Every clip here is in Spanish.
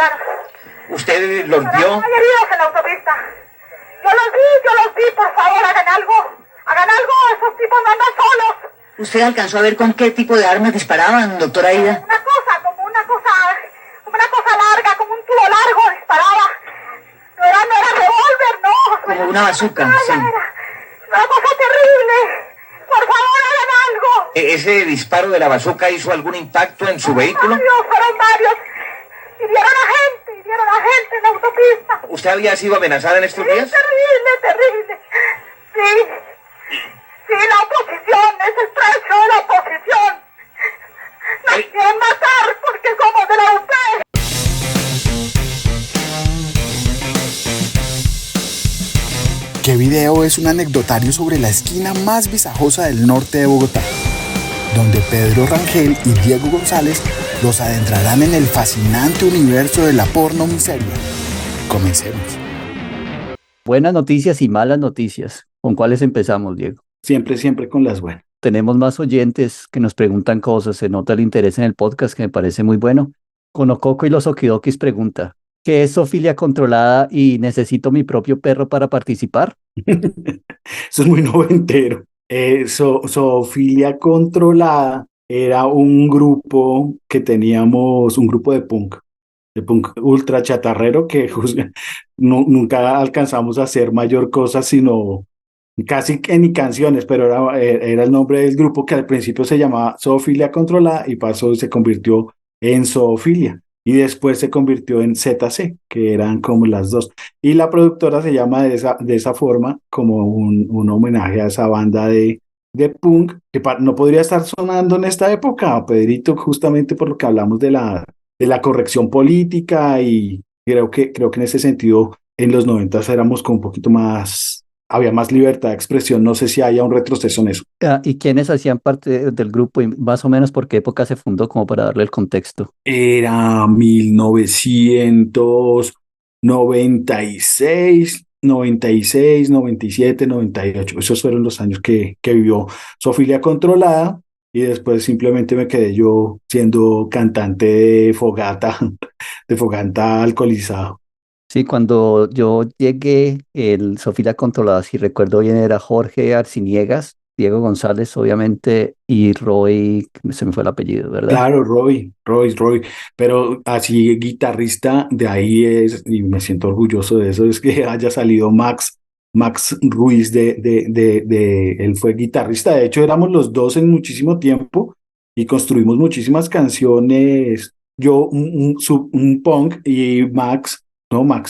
dispararon. ¿Usted los vio? Hay heridos en la autopista. Yo los vi, por favor, hagan algo. Hagan algo, esos tipos no andan solos. ¿Usted alcanzó a ver con qué tipo de armas disparaban, doctora Aida? Como una cosa larga, como un tubo largo disparaba. No era revólver, no. Como una bazooka, sí. Era una cosa terrible. Por favor, hagan algo. ¿Ese disparo de la bazooka hizo algún impacto en su vehículo? Fueron varios. Hirieron a gente en la autopista. ¿Usted había sido amenazada en estos días? Terrible. Sí, la oposición, es estrecho la oposición. Nos quieren matar porque somos de la UP. ¿Qué video es un anecdotario sobre la esquina más visajosa del norte de Bogotá? Donde Pedro Rangel y Diego González los adentrarán en el fascinante universo de la porno miseria. Comencemos. Buenas noticias y malas noticias. ¿Con cuáles empezamos, Diego? Siempre con las buenas. Tenemos más oyentes que nos preguntan cosas, se nota el interés en el podcast que me parece muy bueno. Conococo y los Okidokis pregunta, ¿qué es zoofilia controlada y necesito mi propio perro para participar? Eso es muy noventero. Zoofilia controlada era un grupo que teníamos, un grupo de punk ultra chatarrero que nunca alcanzamos a hacer mayor cosa, sino casi que ni canciones, pero era el nombre del grupo que al principio se llamaba Zoofilia Controlada y se convirtió en Zoofilia y después se convirtió en ZC, que eran como las dos. Y la productora se llama de esa forma, como un homenaje a esa banda de punk que no podría estar sonando en esta época, Pedrito, justamente por lo que hablamos de la corrección política y creo que en ese sentido en los 90 éramos con un poquito más, había más libertad de expresión, no sé si haya un retroceso en eso. ¿Y quiénes hacían parte del grupo y más o menos por qué época se fundó, como para darle el contexto? Era 1996, 97, 98, esos fueron los años que vivió Zoofilia Controlada. Y después simplemente me quedé yo siendo cantante de fogata alcoholizado. Sí, cuando yo llegué, el Zoofilia Controlada, si recuerdo bien, era Jorge Arciniegas, Diego González, obviamente, y Roy, se me fue el apellido, ¿verdad? Claro, Roy, pero así guitarrista, de ahí es, y me siento orgulloso de eso, es que haya salido Max Ruiz él fue guitarrista, de hecho éramos los dos en muchísimo tiempo y construimos muchísimas canciones, yo un punk y Max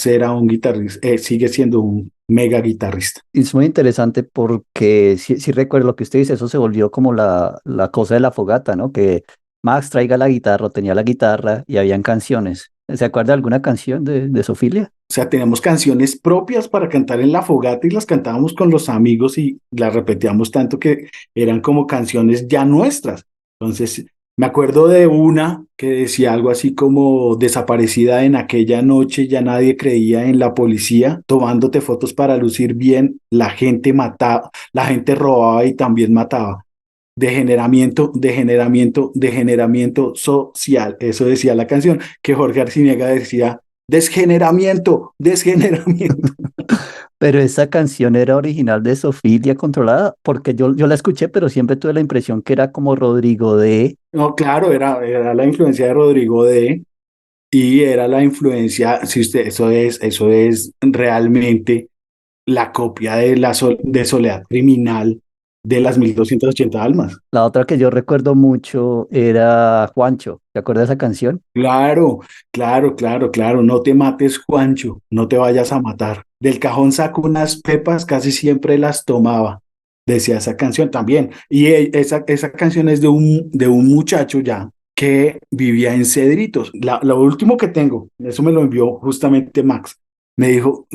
era un guitarrista, sigue siendo un mega guitarrista. Es muy interesante porque si recuerdo lo que usted dice, eso se volvió como la cosa de la fogata, ¿no? Que Max traiga la guitarra, o tenía la guitarra y habían canciones. ¿Se acuerda de alguna canción de Zoofilia? O sea, teníamos canciones propias para cantar en la fogata y las cantábamos con los amigos y las repetíamos tanto que eran como canciones ya nuestras. Entonces, me acuerdo de una que decía algo así como: desaparecida en aquella noche, ya nadie creía en la policía, tomándote fotos para lucir bien, la gente mataba, la gente robaba y también mataba. Degeneramiento social. Eso decía la canción, que Jorge Arciniega decía: desgeneramiento. Pero esa canción era original de Zoofilia Controlada, porque yo la escuché, pero siempre tuve la impresión que era como Rodrigo D. No, claro, era la influencia de Rodrigo D. Y era la influencia, si usted, eso es realmente la copia de Soledad Criminal de las 1280 almas. La otra que yo recuerdo mucho era Juancho. ¿Te acuerdas de esa canción? Claro, no te mates, Juancho, no te vayas a matar. Del cajón saco unas pepas, casi siempre las tomaba, decía esa canción también. Y esa canción es de un muchacho ya que vivía en Cedritos. Lo último que tengo, eso me lo envió justamente Max, me dijo,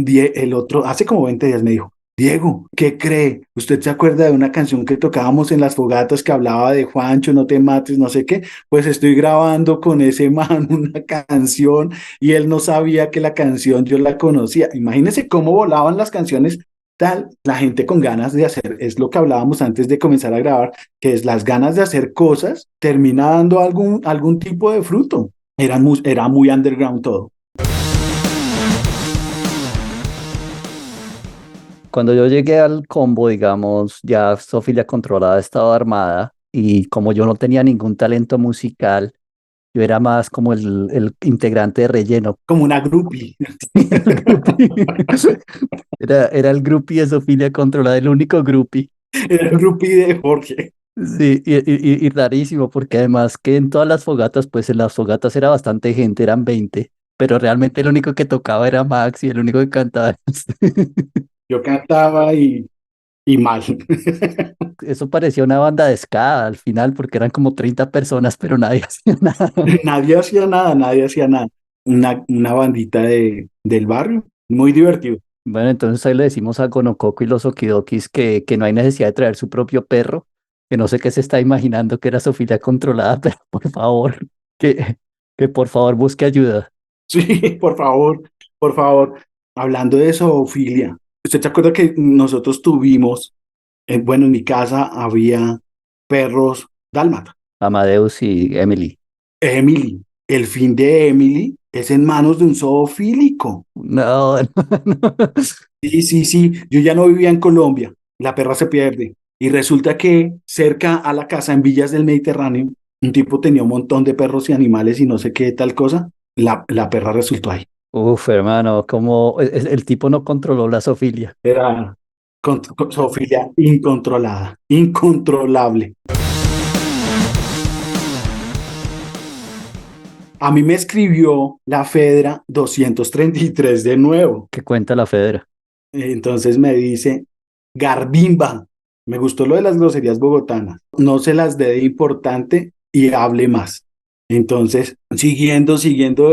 hace como 20 días me dijo: Diego, ¿qué cree? ¿Usted se acuerda de una canción que tocábamos en las fogatas que hablaba de Juancho, no te mates, no sé qué? Pues estoy grabando con ese man una canción y él no sabía que la canción yo la conocía. Imagínese cómo volaban las canciones, la gente con ganas de hacer, es lo que hablábamos antes de comenzar a grabar, que es las ganas de hacer cosas, termina dando algún tipo de fruto. Era muy underground todo. Cuando yo llegué al combo, digamos, ya Sofía Controlada estaba armada y como yo no tenía ningún talento musical, yo era más como el integrante de relleno. Como una groupie. El groupie. Era el groupie de Sofía Controlada, el único groupie. Era el groupie de Jorge. Sí, y rarísimo, porque además que en todas las fogatas, pues en las fogatas era bastante gente, eran 20, pero realmente el único que tocaba era Max y el único que cantaba. Yo cantaba y mal. Eso parecía una banda de ska al final, porque eran como 30 personas, pero nadie hacía nada. Nadie hacía nada, nadie hacía nada. Una bandita del barrio, muy divertido. Bueno, entonces ahí le decimos a Gonococo y los Okidokis que no hay necesidad de traer su propio perro, que no sé qué se está imaginando que era Sofía Controlada, pero por favor, que, que por favor busque ayuda. Sí, por favor, por favor. Hablando de zoofilia, ¿usted se acuerda que nosotros tuvimos, bueno, en mi casa había perros dálmata? Amadeus y Emily. Emily, el fin de Emily es en manos de un zoofílico. No, no. Sí, sí, sí, yo ya no vivía en Colombia, la perra se pierde. Y resulta que cerca a la casa en Villas del Mediterráneo, un tipo tenía un montón de perros y animales y no sé qué tal cosa, la perra resultó ahí. Uf, hermano, como el tipo no controló la zoofilia. Era zoofilia incontrolada, incontrolable. A mí me escribió la Fedra 233 de nuevo. ¿Qué cuenta la Federa? Entonces me dice, Garbimba, me gustó lo de las groserías bogotanas, no se las dé de importante y hable más. Entonces, siguiendo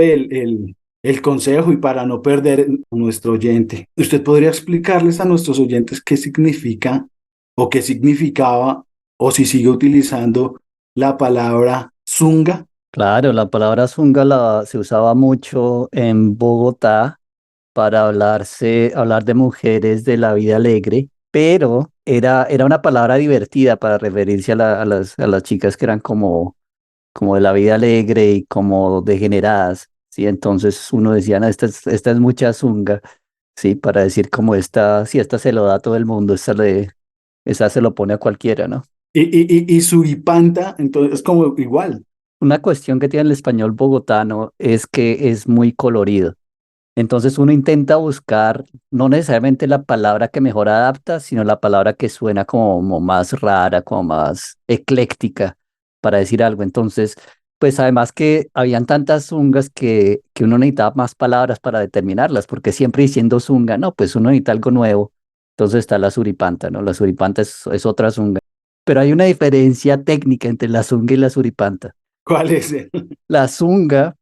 el consejo y para no perder a nuestro oyente, ¿usted podría explicarles a nuestros oyentes qué significa o qué significaba o si sigue utilizando la palabra zunga? Claro, la palabra zunga se usaba mucho en Bogotá para hablar de mujeres de la vida alegre, pero era una palabra divertida para referirse a las chicas que eran como de la vida alegre y como degeneradas, ¿sí? Entonces uno decía, no, esta es mucha zunga, ¿sí? Para decir como esta, si esta se lo da a todo el mundo, esa se lo pone a cualquiera, ¿no? Y suripanta, entonces es como igual. Una cuestión que tiene el español bogotano es que es muy colorido. Entonces uno intenta buscar no necesariamente la palabra que mejor adapta, sino la palabra que suena como más rara, como más ecléctica para decir algo. Entonces, pues además que habían tantas zungas que uno necesitaba más palabras para determinarlas, porque siempre diciendo zunga, no, pues uno necesita algo nuevo. Entonces está la suripanta, ¿no? La suripanta es otra zunga. Pero hay una diferencia técnica entre la zunga y la suripanta. ¿Cuál es el? La zunga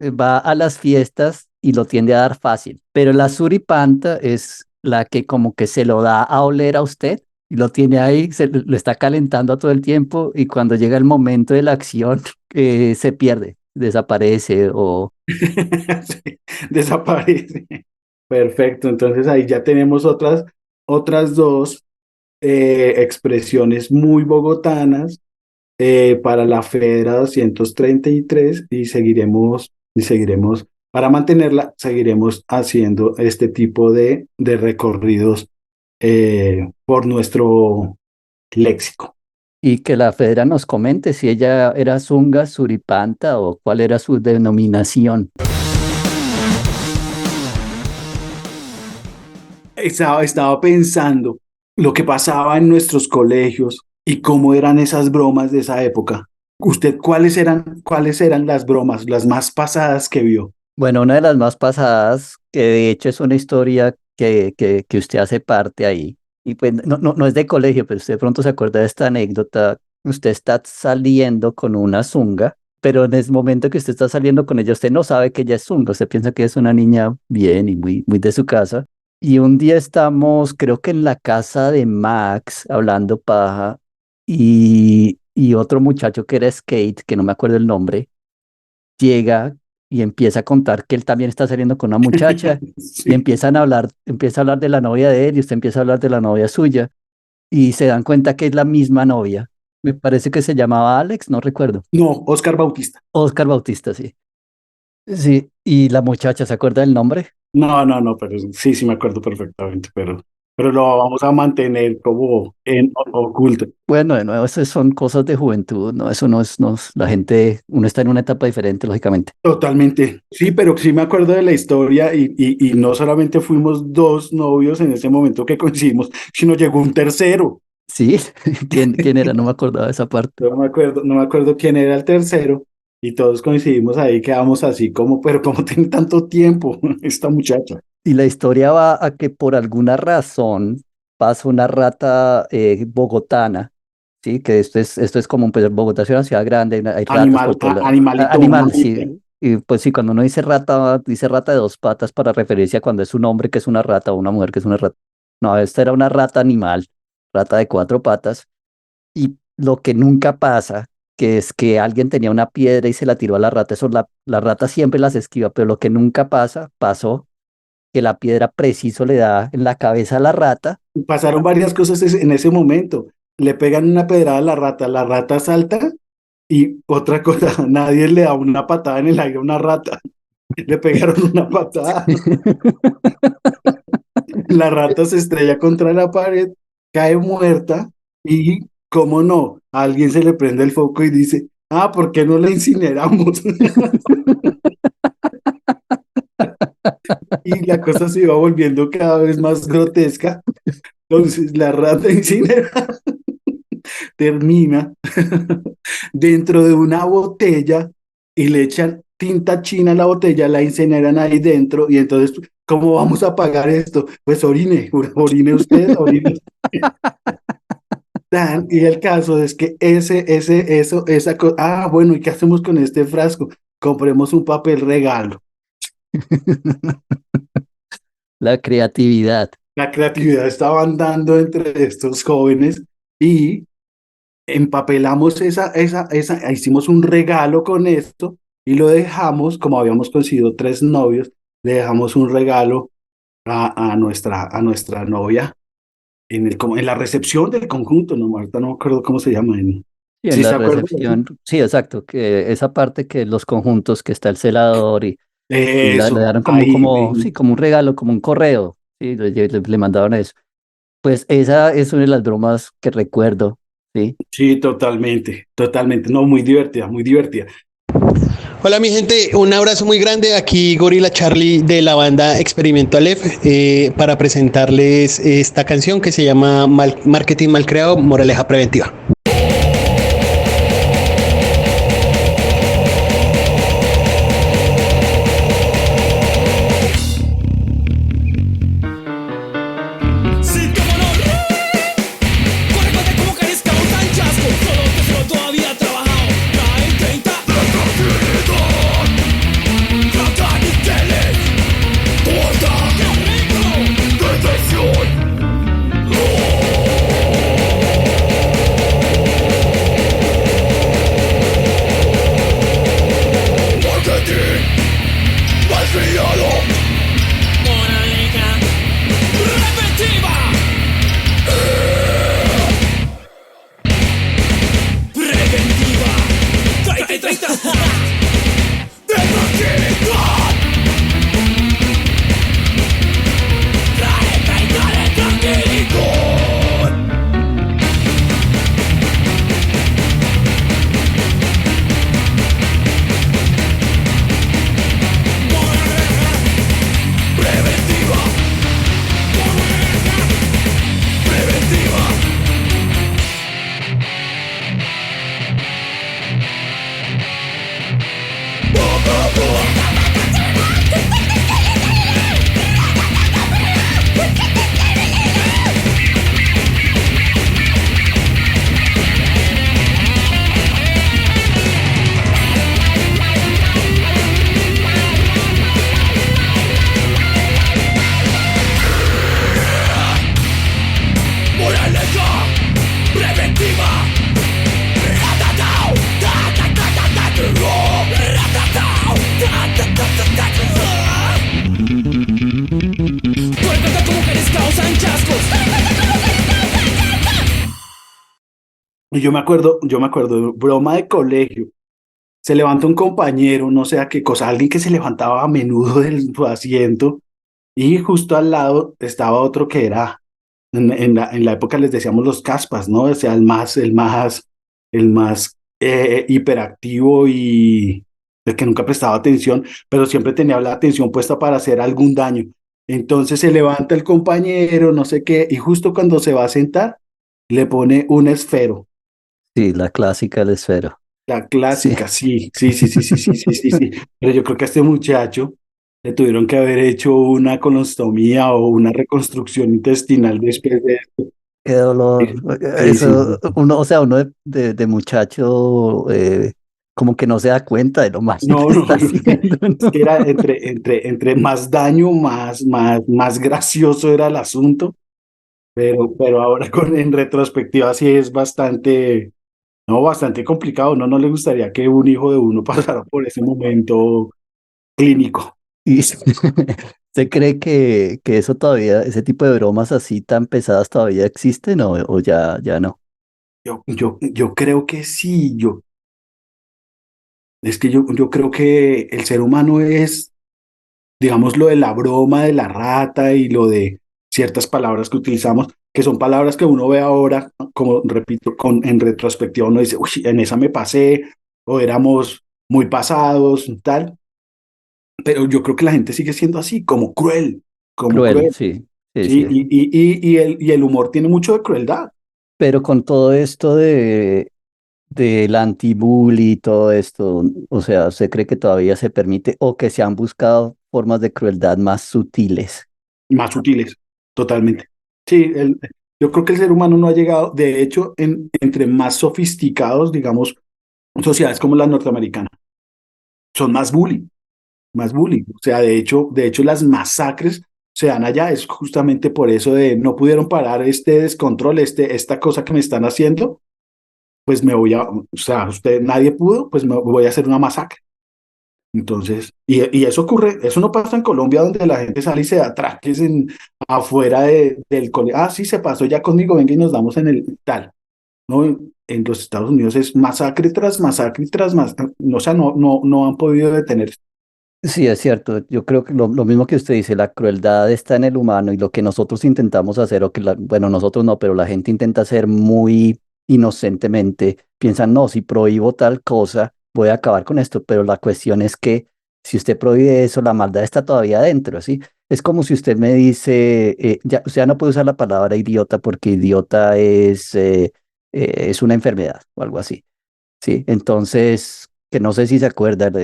va a las fiestas y lo tiende a dar fácil, pero la suripanta es la que como que se lo da a oler a usted y lo tiene ahí, lo está calentando a todo el tiempo y cuando llega el momento de la acción se pierde, desaparece o Sí, desaparece. Perfecto, entonces ahí ya tenemos otras dos expresiones muy bogotanas para la Federa 233 y seguiremos, para mantenerla, seguiremos haciendo este tipo de recorridos por nuestro léxico. y que la Federa nos comente si ella era zunga, suripanta o cuál era su denominación. Estaba pensando lo que pasaba en nuestros colegios y cómo eran esas bromas de esa época. ¿Usted cuáles eran las bromas, las más pasadas que vio? Bueno, una de las más pasadas, que de hecho es una historia que usted hace parte ahí, y pues no es de colegio, pero usted de pronto se acuerda de esta anécdota, usted está saliendo con una zunga, pero en ese momento que usted está saliendo con ella, usted no sabe que ella es zunga, usted piensa que es una niña bien y muy de su casa, y un día estamos, creo que en la casa de Max, hablando paja, y otro muchacho que era Skate, que no me acuerdo el nombre, llega y empieza a contar que él también está saliendo con una muchacha y Sí. empieza a hablar de la novia de él y usted empieza a hablar de la novia suya y se dan cuenta que es la misma novia. Me parece que se llamaba Alex, no recuerdo. No, Oscar Bautista. Oscar Bautista, sí. Sí, y la muchacha, ¿se acuerda del nombre? No, no, no, pero sí, sí me acuerdo perfectamente, pero pero lo vamos a mantener como en oculto. Bueno, de nuevo, esas son cosas de juventud, ¿no? Eso la gente, uno está en una etapa diferente, lógicamente. Totalmente. Sí, pero sí me acuerdo de la historia y no solamente fuimos dos novios en ese momento que coincidimos, sino llegó un tercero. Sí, ¿quién era? No me acordaba de esa parte. No me acuerdo quién era el tercero y todos coincidimos ahí, quedamos así como, pero ¿cómo tiene tanto tiempo esta muchacha? Y la historia va a que por alguna razón pasa una rata bogotana, ¿sí? Que esto es común, pues Bogotá es una ciudad grande, hay ratas por todo lado. Animalito, un Animal, mamífero. sí. Y pues sí, cuando uno dice rata de dos patas para referirse a cuando es un hombre que es una rata o una mujer que es una rata. No, esta era una rata animal, rata de cuatro patas. Y lo que nunca pasa, que es que alguien tenía una piedra y se la tiró a la rata. Eso la rata siempre las esquiva, pero lo que nunca pasó que la piedra preciso le da en la cabeza a la rata. Pasaron varias cosas en ese momento. Le pegan una pedrada a la rata salta y otra cosa, nadie le da una patada en el aire a una rata. Le pegaron una patada, la rata se estrella contra la pared, cae muerta y, cómo no, a alguien se le prende el foco y dice, ¿por qué no la incineramos? Y la cosa se iba volviendo cada vez más grotesca. Entonces la rata incinerada termina dentro de una botella y le echan tinta china a la botella, la incineran ahí dentro y entonces, ¿cómo vamos a pagar esto? Pues orine usted, orine. Y el caso es que bueno, ¿y qué hacemos con este frasco? Compremos un papel regalo. La creatividad. La creatividad estaba andando entre estos jóvenes y empapelamos hicimos un regalo con esto y lo dejamos, como habíamos conseguido tres novios, le dejamos un regalo a nuestra novia como en la recepción del conjunto, no, Marta, no me acuerdo cómo se llama. Y en ¿Sí la se acuerda? recepción, sí, exacto, que esa parte que los conjuntos, que está el celador y le Eso, dieron ahí, sí, como un regalo, como un correo, sí, le mandaron eso. Pues esa es una de las bromas que recuerdo, sí. sí, totalmente, totalmente, no, muy divertida, muy divertida. Hola mi gente, un abrazo muy grande. Aquí Gorila Charlie de la banda Experimento Aleph para presentarles esta canción que se llama Marketing Mal Creado, Moraleja Preventiva. Y yo me acuerdo, broma de colegio. Se levanta un compañero, no sé a qué cosa, alguien que se levantaba a menudo de su asiento y justo al lado estaba otro que era En la época les decíamos los caspas, ¿no? O sea, el más hiperactivo y el que nunca prestaba atención, pero siempre tenía la atención puesta para hacer algún daño. Entonces se levanta el compañero, no sé qué, y justo cuando se va a sentar, le pone un esfero. Sí, la clásica del esfero. La Sí. clásica, sí, sí, sí, sí, sí, sí, sí, sí, sí. Pero yo creo que a este muchacho le tuvieron que haber hecho una colonostomía o una reconstrucción intestinal después de esto. Qué dolor. Sí, sí, Eso, sí. uno, o sea, uno de muchacho como que no se da cuenta de lo mal No, que no, está no, haciendo, es ¿no? que era entre más daño, más gracioso era el asunto, pero ahora en retrospectiva sí es bastante, no, bastante complicado. No le gustaría que un hijo de uno pasara por ese momento clínico. Y ¿usted cree que eso todavía, ese tipo de bromas así tan pesadas todavía existen o ya no? Yo creo que sí, es que yo creo que el ser humano es, digamos, lo de la broma de la rata y lo de ciertas palabras que utilizamos, que son palabras que uno ve ahora, como repito, en retrospectiva uno dice, uy, en esa me pasé, o éramos muy pasados, tal, pero yo creo que la gente sigue siendo así, como Cruel, cruel, sí, sí, ¿sí? sí. Y el humor tiene mucho de crueldad. Pero con todo esto del anti-bully y todo esto, o sea, ¿usted cree que todavía se permite o que se han buscado formas de crueldad más sutiles? Más sutiles, totalmente. Sí, yo creo que el ser humano no ha llegado, de hecho, entre más sofisticados, digamos, sociedades como la norteamericana, son más bullying. O sea, de hecho, las masacres se dan allá, es justamente por eso de no pudieron parar este descontrol, esta cosa que me están haciendo, pues o sea, nadie pudo, pues me voy a hacer una masacre. Entonces, y eso ocurre, eso no pasa en Colombia donde la gente sale y se da traques afuera del colegio. Ah, sí, se pasó ya conmigo, venga y nos damos en el tal. No, en los Estados Unidos es masacre tras masacre y tras masacre. O sea, no han podido detener. Sí, es cierto. Yo creo que lo mismo que usted dice, la crueldad está en el humano y lo que nosotros intentamos hacer, o que bueno, nosotros no, pero la gente intenta hacer muy inocentemente, piensan, no, si prohíbo tal cosa, voy a acabar con esto, pero la cuestión es que si usted prohíbe eso, la maldad está todavía adentro, ¿sí? Es como si usted me dice, ya, usted ya no puede usar la palabra idiota porque idiota es una enfermedad o algo así. Sí, entonces, que no sé si se acuerdan,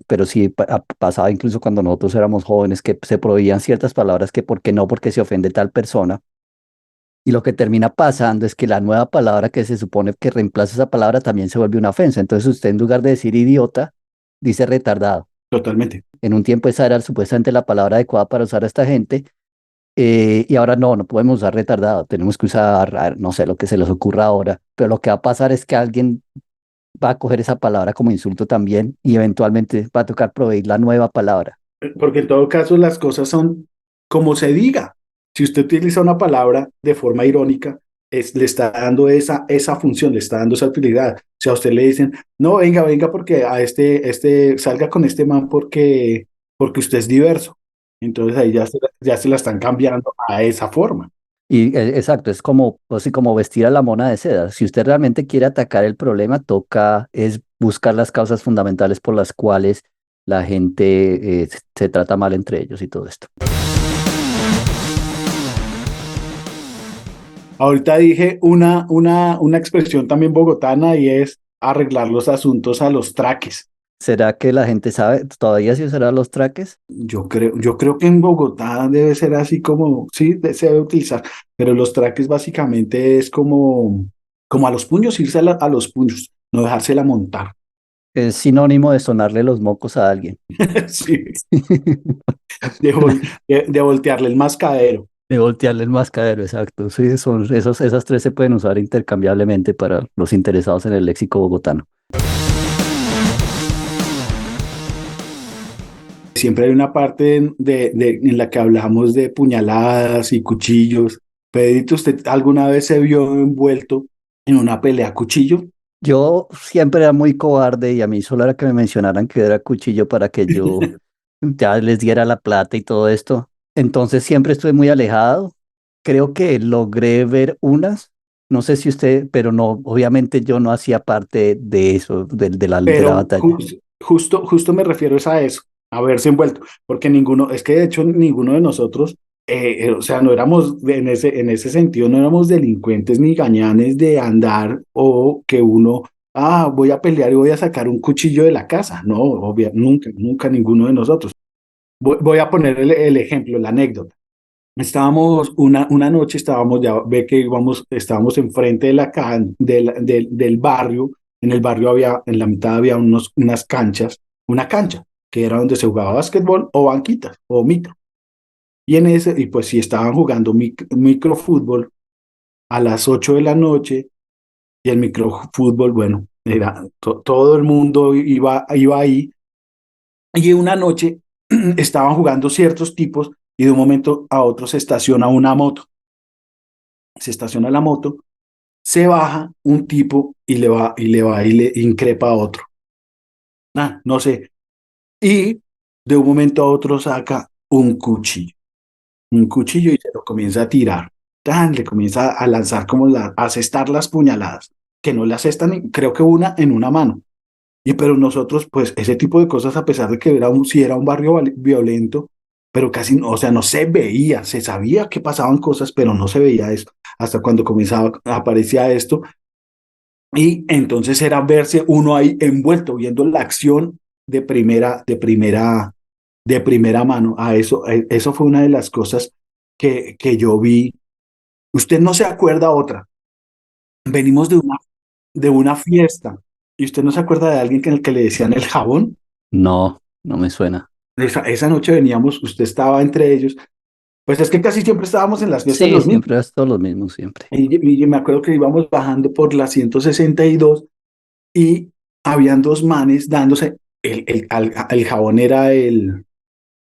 pero sí pasaba incluso cuando nosotros éramos jóvenes que se prohibían ciertas palabras que por qué no, porque se ofende tal persona. Y lo que termina pasando es que la nueva palabra que se supone que reemplaza esa palabra también se vuelve una ofensa. Entonces usted en lugar de decir idiota, dice retardado. Totalmente. En un tiempo esa era supuestamente la palabra adecuada para usar a esta gente. Y ahora no podemos usar retardado, tenemos que usar, no sé, lo que se les ocurra ahora, pero lo que va a pasar es que alguien va a coger esa palabra como insulto también y eventualmente va a tocar proveer la nueva palabra. Porque en todo caso las cosas son como se diga. Si usted utiliza una palabra de forma irónica, le está dando esa función, le está dando esa utilidad. Si a usted le dicen, no, venga, venga, porque a salga con este man porque usted es diverso. Entonces ahí ya se la están cambiando a esa forma. Y exacto, es como, así como vestir a la mona de seda. Si usted realmente quiere atacar el problema, toca es buscar las causas fundamentales por las cuales la gente se trata mal entre ellos y todo esto. Ahorita dije una expresión también bogotana y es arreglar los asuntos a los traques. ¿Será que la gente sabe todavía si usará los traques? Yo creo que en Bogotá debe ser así como, sí, se debe utilizar, pero los traques básicamente es como a los puños, irse a los puños, no dejársela montar. Es sinónimo de sonarle los mocos a alguien. Sí, de voltearle el mascadero. De voltearle el mascadero, exacto. Sí, esas tres se pueden usar intercambiablemente para los interesados en el léxico bogotano. Siempre hay una parte en la que hablamos de puñaladas y cuchillos. Pedrito, ¿usted alguna vez se vio envuelto en una pelea a cuchillo? Yo siempre era muy cobarde y a mí solo era que me mencionaran que era cuchillo para que yo ya les diera la plata y todo esto. Entonces siempre estuve muy alejado. creo que logré ver unas, no sé si usted, pero no, obviamente yo no hacía parte de eso, de la Pero batalla. justo me refiero es a eso, a verse envuelto, porque ninguno, es que de hecho ninguno de nosotros, o sea, no éramos, en ese sentido, no éramos delincuentes ni gañanes de andar o que uno, voy a pelear y voy a sacar un cuchillo de la casa. No, nunca ninguno de nosotros. Voy a poner el ejemplo, la anécdota. Estábamos una noche, estábamos, ya ve que estábamos enfrente de del barrio. En el barrio había, en la mitad había unas canchas, una cancha, que era donde se jugaba básquetbol o banquitas o micro. Y pues si estaban jugando microfútbol a las 8 de la noche, y el microfútbol, bueno, era todo el mundo iba ahí. Y una noche estaban jugando ciertos tipos y de un momento a otro se estaciona una moto. Se estaciona la moto, se baja un tipo y le increpa a otro. No sé. Y de un momento a otro saca un cuchillo y se lo comienza a tirar. Le comienza a lanzar a asestar las puñaladas, que no le asestan, creo que una en una mano. Pero nosotros, pues, ese tipo de cosas, a pesar de que sí era un barrio violento, pero casi, o sea, no se veía, se sabía que pasaban cosas, pero no se veía eso, hasta cuando aparecía esto, y entonces era verse uno ahí envuelto, viendo la acción de primera mano. Eso fue una de las cosas que yo vi. Usted no se acuerda otra. Venimos de una fiesta, y usted no se acuerda de alguien el que le decían el jabón. No, no me suena. Esa noche veníamos, usted estaba entre ellos, pues es que casi siempre estábamos en las fiestas Sí, los mismos. siempre es todo lo mismo, siempre. Y me acuerdo que íbamos bajando por la 162 y habían dos manes dándose, el jabón era el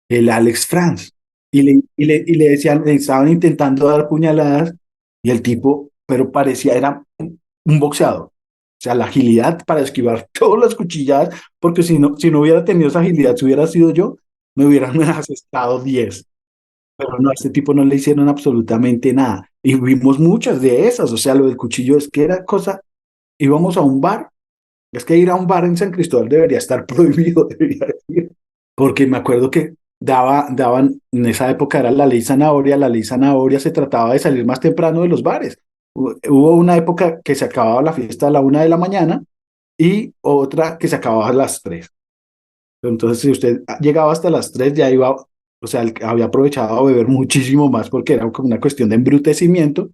Alex Franz, y le decían, le estaban intentando dar puñaladas, y el tipo, pero parecía, era un boxeador. O sea, la agilidad para esquivar todas las cuchilladas, porque si no hubiera tenido esa agilidad, si hubiera sido yo, me hubieran asestado 10. Pero no, a este tipo no le hicieron absolutamente nada. Y vimos muchas de esas. O sea, lo del cuchillo es que era cosa, íbamos a un bar. Es que ir a un bar en San Cristóbal debería estar prohibido, debería decir. Porque me acuerdo que daban, en esa época era la ley zanahoria se trataba de salir más temprano de los bares. Hubo una época que se acababa la fiesta a la 1 de la mañana y otra que se acababa a las 3. Entonces, si usted llegaba hasta las 3, ya iba, o sea, había aprovechado a beber muchísimo más porque era como una cuestión de embrutecimiento.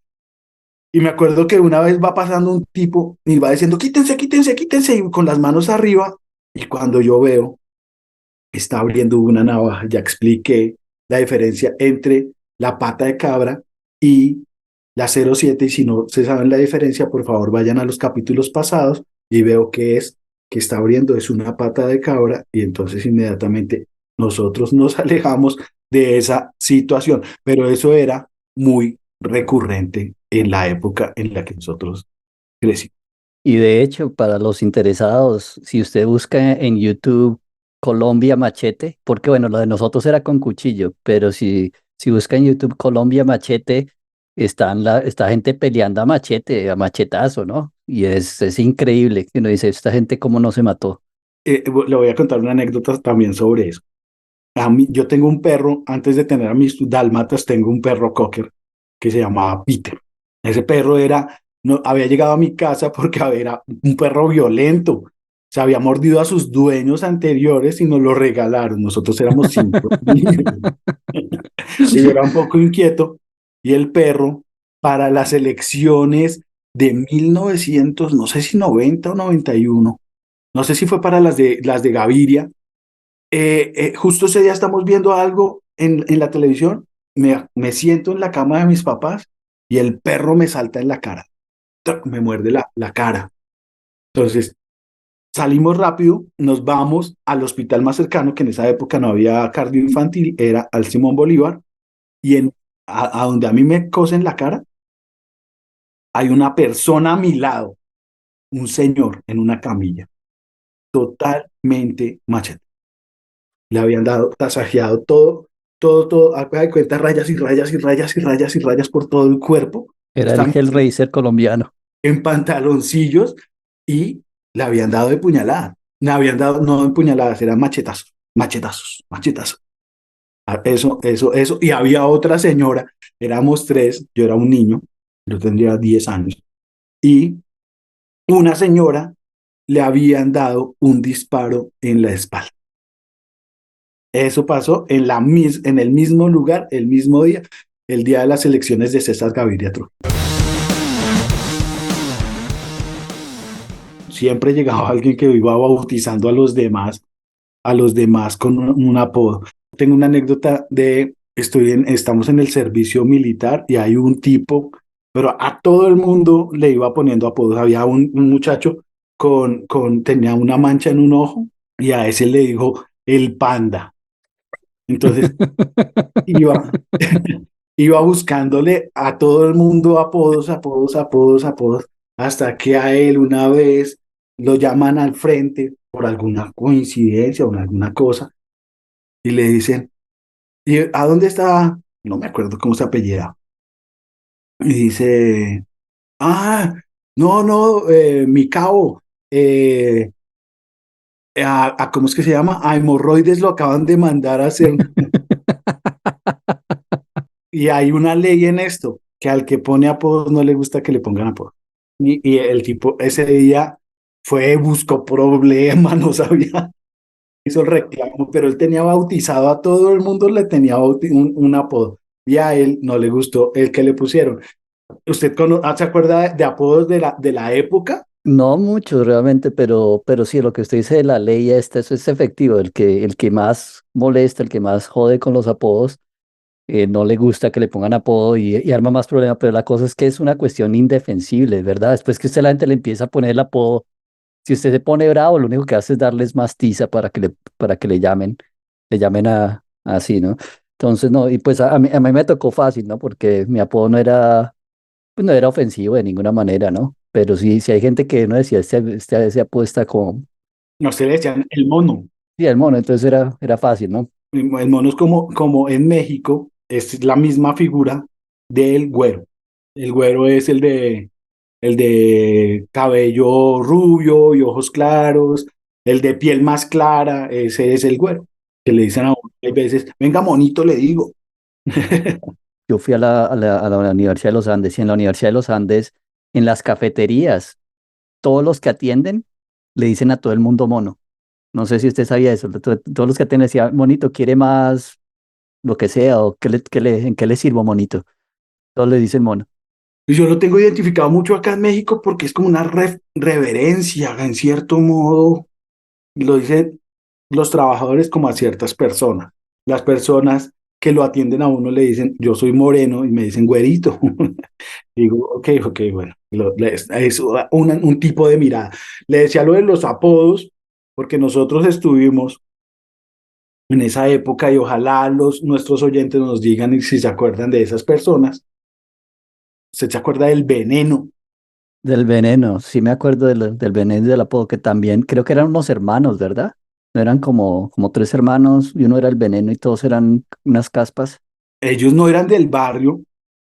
Y me acuerdo que una vez va pasando un tipo y va diciendo, quítense, quítense, quítense, y con las manos arriba. Y cuando yo veo, está abriendo una navaja. Ya expliqué la diferencia entre la pata de cabra y la 07. Y si no se saben la diferencia, por favor vayan a los capítulos pasados y veo que está abriendo es una pata de cabra, y entonces inmediatamente nosotros nos alejamos de esa situación. Pero eso era muy recurrente en la época en la que nosotros crecimos. Y de hecho, para los interesados, si usted busca en YouTube Colombia Machete, porque bueno, lo de nosotros era con cuchillo, pero si busca en YouTube Colombia Machete, está gente peleando a machete, a machetazo, ¿no? Y es increíble que uno dice, esta gente cómo no se mató. Le voy a contar una anécdota también sobre eso. Yo tengo un perro, antes de tener a mis dálmatas, tengo un perro cocker que se llamaba Peter. Ese perro no, había llegado a mi casa porque era un perro violento. Se había mordido a sus dueños anteriores y nos lo regalaron. Nosotros éramos 5 niños. Y yo era un poco inquieto. Y el perro, para las elecciones de 1900, no sé si 90 o 91, no sé si fue para las de Gaviria, justo ese día estamos viendo algo en la televisión, me siento en la cama de mis papás y el perro me salta en la cara, me muerde la cara. Entonces salimos rápido, nos vamos al hospital más cercano, que en esa época no había cardio infantil, era al Simón Bolívar, y a donde a mí me cosen la cara, hay una persona a mi lado, un señor en una camilla, totalmente machete. Le habían dado tasajeado todo todo, haga de cuenta, rayas y rayas y rayas y rayas y rayas por todo el cuerpo. Era el Estaba Hellraiser colombiano. en pantaloncillos y le habían dado de puñalada. Le habían dado, no de puñaladas, eran machetazos, machetazos, machetazos. Eso. Y había otra señora, éramos tres, yo era un niño, yo tendría 10 años, y una señora le habían dado un disparo en la espalda. Eso pasó en el mismo lugar, el mismo día, el día de las elecciones de César Gaviria Trujillo. Siempre llegaba alguien que iba bautizando a los demás con un apodo. Tengo una anécdota de, estamos en el servicio militar y hay un tipo, pero a todo el mundo le iba poniendo apodos. Había un muchacho tenía una mancha en un ojo y a ese le dijo el panda. Entonces iba, iba buscándole a todo el mundo apodos, apodos, apodos, apodos, hasta que a él una vez lo llaman al frente por alguna coincidencia o alguna cosa y le dicen, ¿y a dónde está? No me acuerdo cómo se apellida. Y dice, no, mi cabo, ¿cómo es que se llama? A hemorroides lo acaban de mandar a hacer. Y hay una ley en esto, que al que pone apodos no le gusta que le pongan apodos. Y el tipo ese día buscó problemas, no sabía, hizo el reclamo, pero él tenía bautizado a todo el mundo, le tenía un apodo. Y a él no le gustó el que le pusieron. ¿Usted se acuerda de apodos de la época? No mucho realmente, pero sí, lo que usted dice de la ley esta, eso es efectivo. El que más molesta, el que más jode con los apodos, no le gusta que le pongan apodo y arma más problema, pero la cosa es que es una cuestión indefensible, ¿verdad? Después que usted la gente le empieza a poner el apodo, si usted se pone bravo, lo único que hace es darles más tiza para que le llamen así, ¿no? Entonces, no, y pues a mí me tocó fácil, ¿no? Porque mi apodo pues no era ofensivo de ninguna manera, ¿no? Pero sí, si hay gente que no decía, este apuesta como, No, se le decían el mono. sí, el mono, entonces era fácil, ¿no? El mono es como en México, es la misma figura del güero. El güero es el de cabello rubio y ojos claros, el de piel más clara, ese es el güero, que le dicen a uno, hay veces, venga monito, le digo. Yo fui a la Universidad de los Andes y en la Universidad de los Andes, en las cafeterías, todos los que atienden le dicen a todo el mundo mono. No sé si usted sabía eso, todos los que atienden decían, monito, ¿quiere más lo que sea o en qué le sirvo, monito? Todos le dicen mono. Y yo lo tengo identificado mucho acá en México porque es como una reverencia, en cierto modo, y lo dicen los trabajadores como a ciertas personas. Las personas que lo atienden a uno le dicen, yo soy moreno, y me dicen güerito. Digo, ok, bueno, es un tipo de mirada. Le decía lo de los apodos, porque nosotros estuvimos en esa época y ojalá nuestros oyentes nos digan si se acuerdan de esas personas. ¿Usted se acuerda del veneno? Del veneno, sí me acuerdo del veneno y del apodo, que también creo que eran unos hermanos, ¿verdad? No eran como tres hermanos y uno era el veneno y todos eran unas caspas. Ellos no eran del barrio.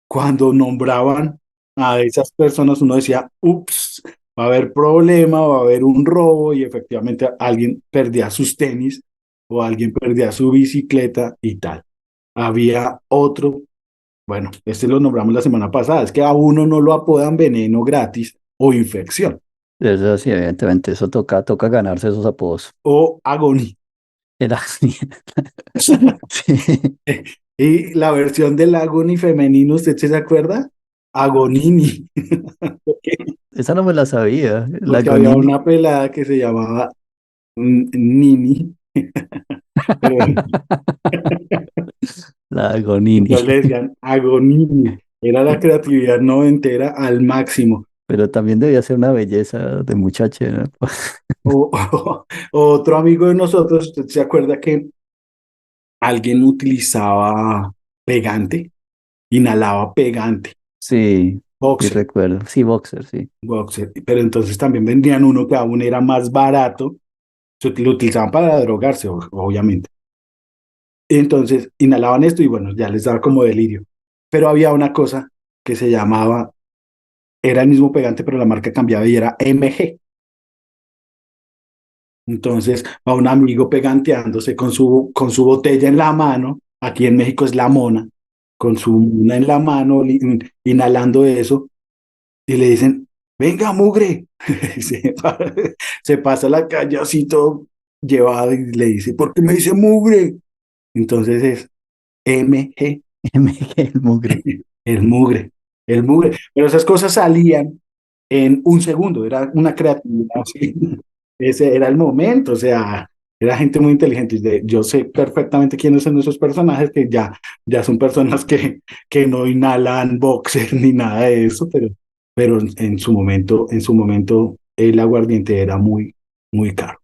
Cuando nombraban a esas personas, uno decía, ups, va a haber problema, va a haber un robo, y efectivamente alguien perdía sus tenis o alguien perdía su bicicleta y tal. Había otro, bueno, este lo nombramos la semana pasada, es que a uno no lo apodan veneno gratis o infección Eso sí, evidentemente, eso toca ganarse esos apodos. o agonía. Era así. Sí. Y la versión del agoni femenino, ¿usted se acuerda? Agonini. Esa no me la sabía, la Porque había Gonini. una pelada que se llamaba Nini, pero La Gonini. entonces le decían Agonini. Era la creatividad noventera al máximo. Pero también debía ser una belleza de muchacha, ¿no? Otro amigo de nosotros, ¿usted se acuerda que alguien utilizaba pegante? Inhalaba pegante, Sí, sí boxer, recuerdo. Sí, boxer, sí. boxer. Pero entonces también vendían uno que aún era más barato. Lo utilizaban para drogarse, obviamente. Entonces inhalaban esto y bueno, ya les daba como delirio. Pero había una cosa que se llamaba, era el mismo pegante, pero la marca cambiaba y era MG. Entonces va un amigo peganteándose con su botella en la mano, aquí en México es la mona, con su mona en la mano, inhalando eso, y le dicen, venga, mugre. se, se pasa la calle así todo llevado y le dice, ¿por qué me dice mugre? Entonces es MG, El mugre. el mugre, el mugre. Pero esas cosas salían en un segundo, era una creatividad así. Ese era el momento, o sea, era gente muy inteligente. Yo sé perfectamente quiénes son esos personajes que ya son personas que no inhalan boxer ni nada de eso, pero en su momento el aguardiente era muy, muy caro.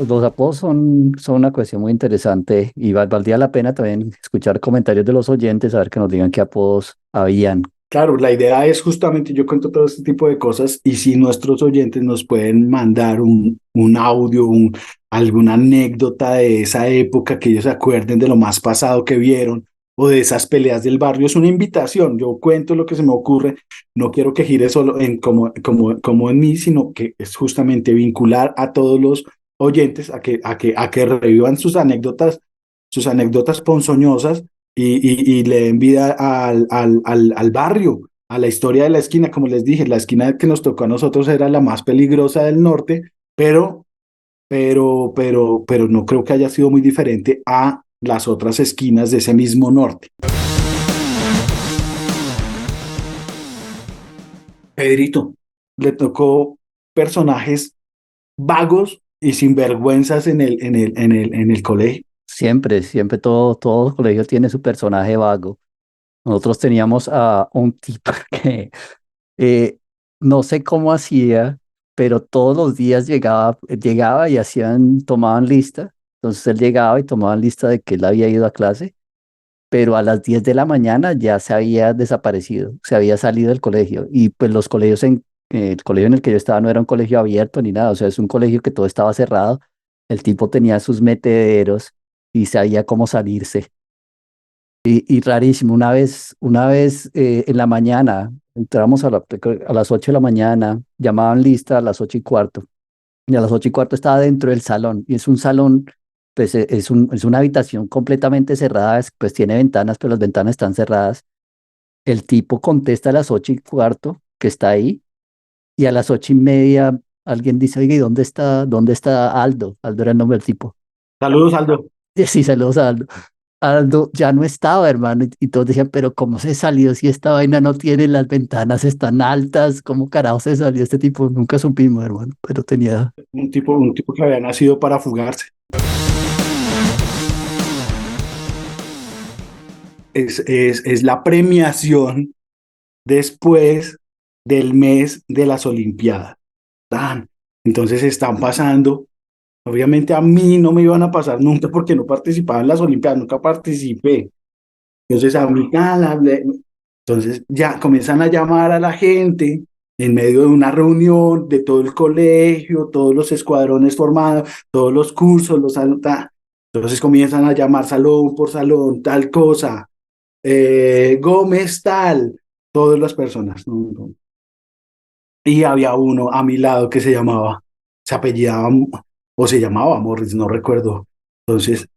Los apodos son una cuestión muy interesante y valdría la pena también escuchar comentarios de los oyentes, a ver que nos digan qué apodos habían. Claro, la idea es justamente, yo cuento todo este tipo de cosas y si nuestros oyentes nos pueden mandar un audio, alguna anécdota de esa época que ellos se acuerden de lo más pasado que vieron o de esas peleas del barrio, es una invitación. Yo cuento lo que se me ocurre, no quiero que gire solo en como en mí, sino que es justamente vincular a todos los oyentes a que revivan sus anécdotas ponzoñosas y le den vida al barrio, a la historia de la esquina. Como les dije, la esquina que nos tocó a nosotros era la más peligrosa del norte, pero no creo que haya sido muy diferente a las otras esquinas de ese mismo norte. Pedrito, le tocó personajes vagos y sinvergüenzas en el colegio. Siempre todo colegio tiene su personaje vago. Nosotros teníamos a un tipo que eh, no sé cómo hacía, pero todos los días llegaba y tomaban lista. Entonces él llegaba y tomaban lista de que él había ido a clase, pero a las 10 de la mañana ya se había desaparecido, se había salido del colegio. Y pues el colegio en el que yo estaba no era un colegio abierto ni nada, o sea, es un colegio que todo estaba cerrado. El tipo tenía sus metederos y sabía cómo salirse. Y rarísimo, una vez en la mañana, entramos a las 8 de la mañana, llamaban lista a las 8:15, y a las 8:15 estaba dentro del salón, y es un salón, pues es una habitación completamente cerrada, pues tiene ventanas, pero las ventanas están cerradas. El tipo contesta a las 8:15 que está ahí, y a las 8:30 alguien dice, oye, ¿y dónde está Aldo? Aldo era el nombre del tipo. Saludos, Aldo. Sí, saludos a Aldo. Aldo ya no estaba, hermano, y todos decían, pero ¿cómo se salió si esta vaina no tiene las ventanas están altas? ¿Cómo carajo se salió este tipo? Nunca supimos, hermano, pero tenía... Un tipo que había nacido para fugarse. Es la premiación después del mes de las Olimpiadas. Tan. Entonces están pasando. Obviamente a mí no me iban a pasar nunca porque no participaba en las Olimpiadas, nunca participé. Entonces a mí, entonces ya comienzan a llamar a la gente en medio de una reunión de todo el colegio, todos los escuadrones formados, todos los cursos, entonces comienzan a llamar salón por salón, tal cosa, Gómez tal, todas las personas. ¿No? No. Y había uno a mi lado que se apellidaba o se llamaba Morris, no recuerdo. Entonces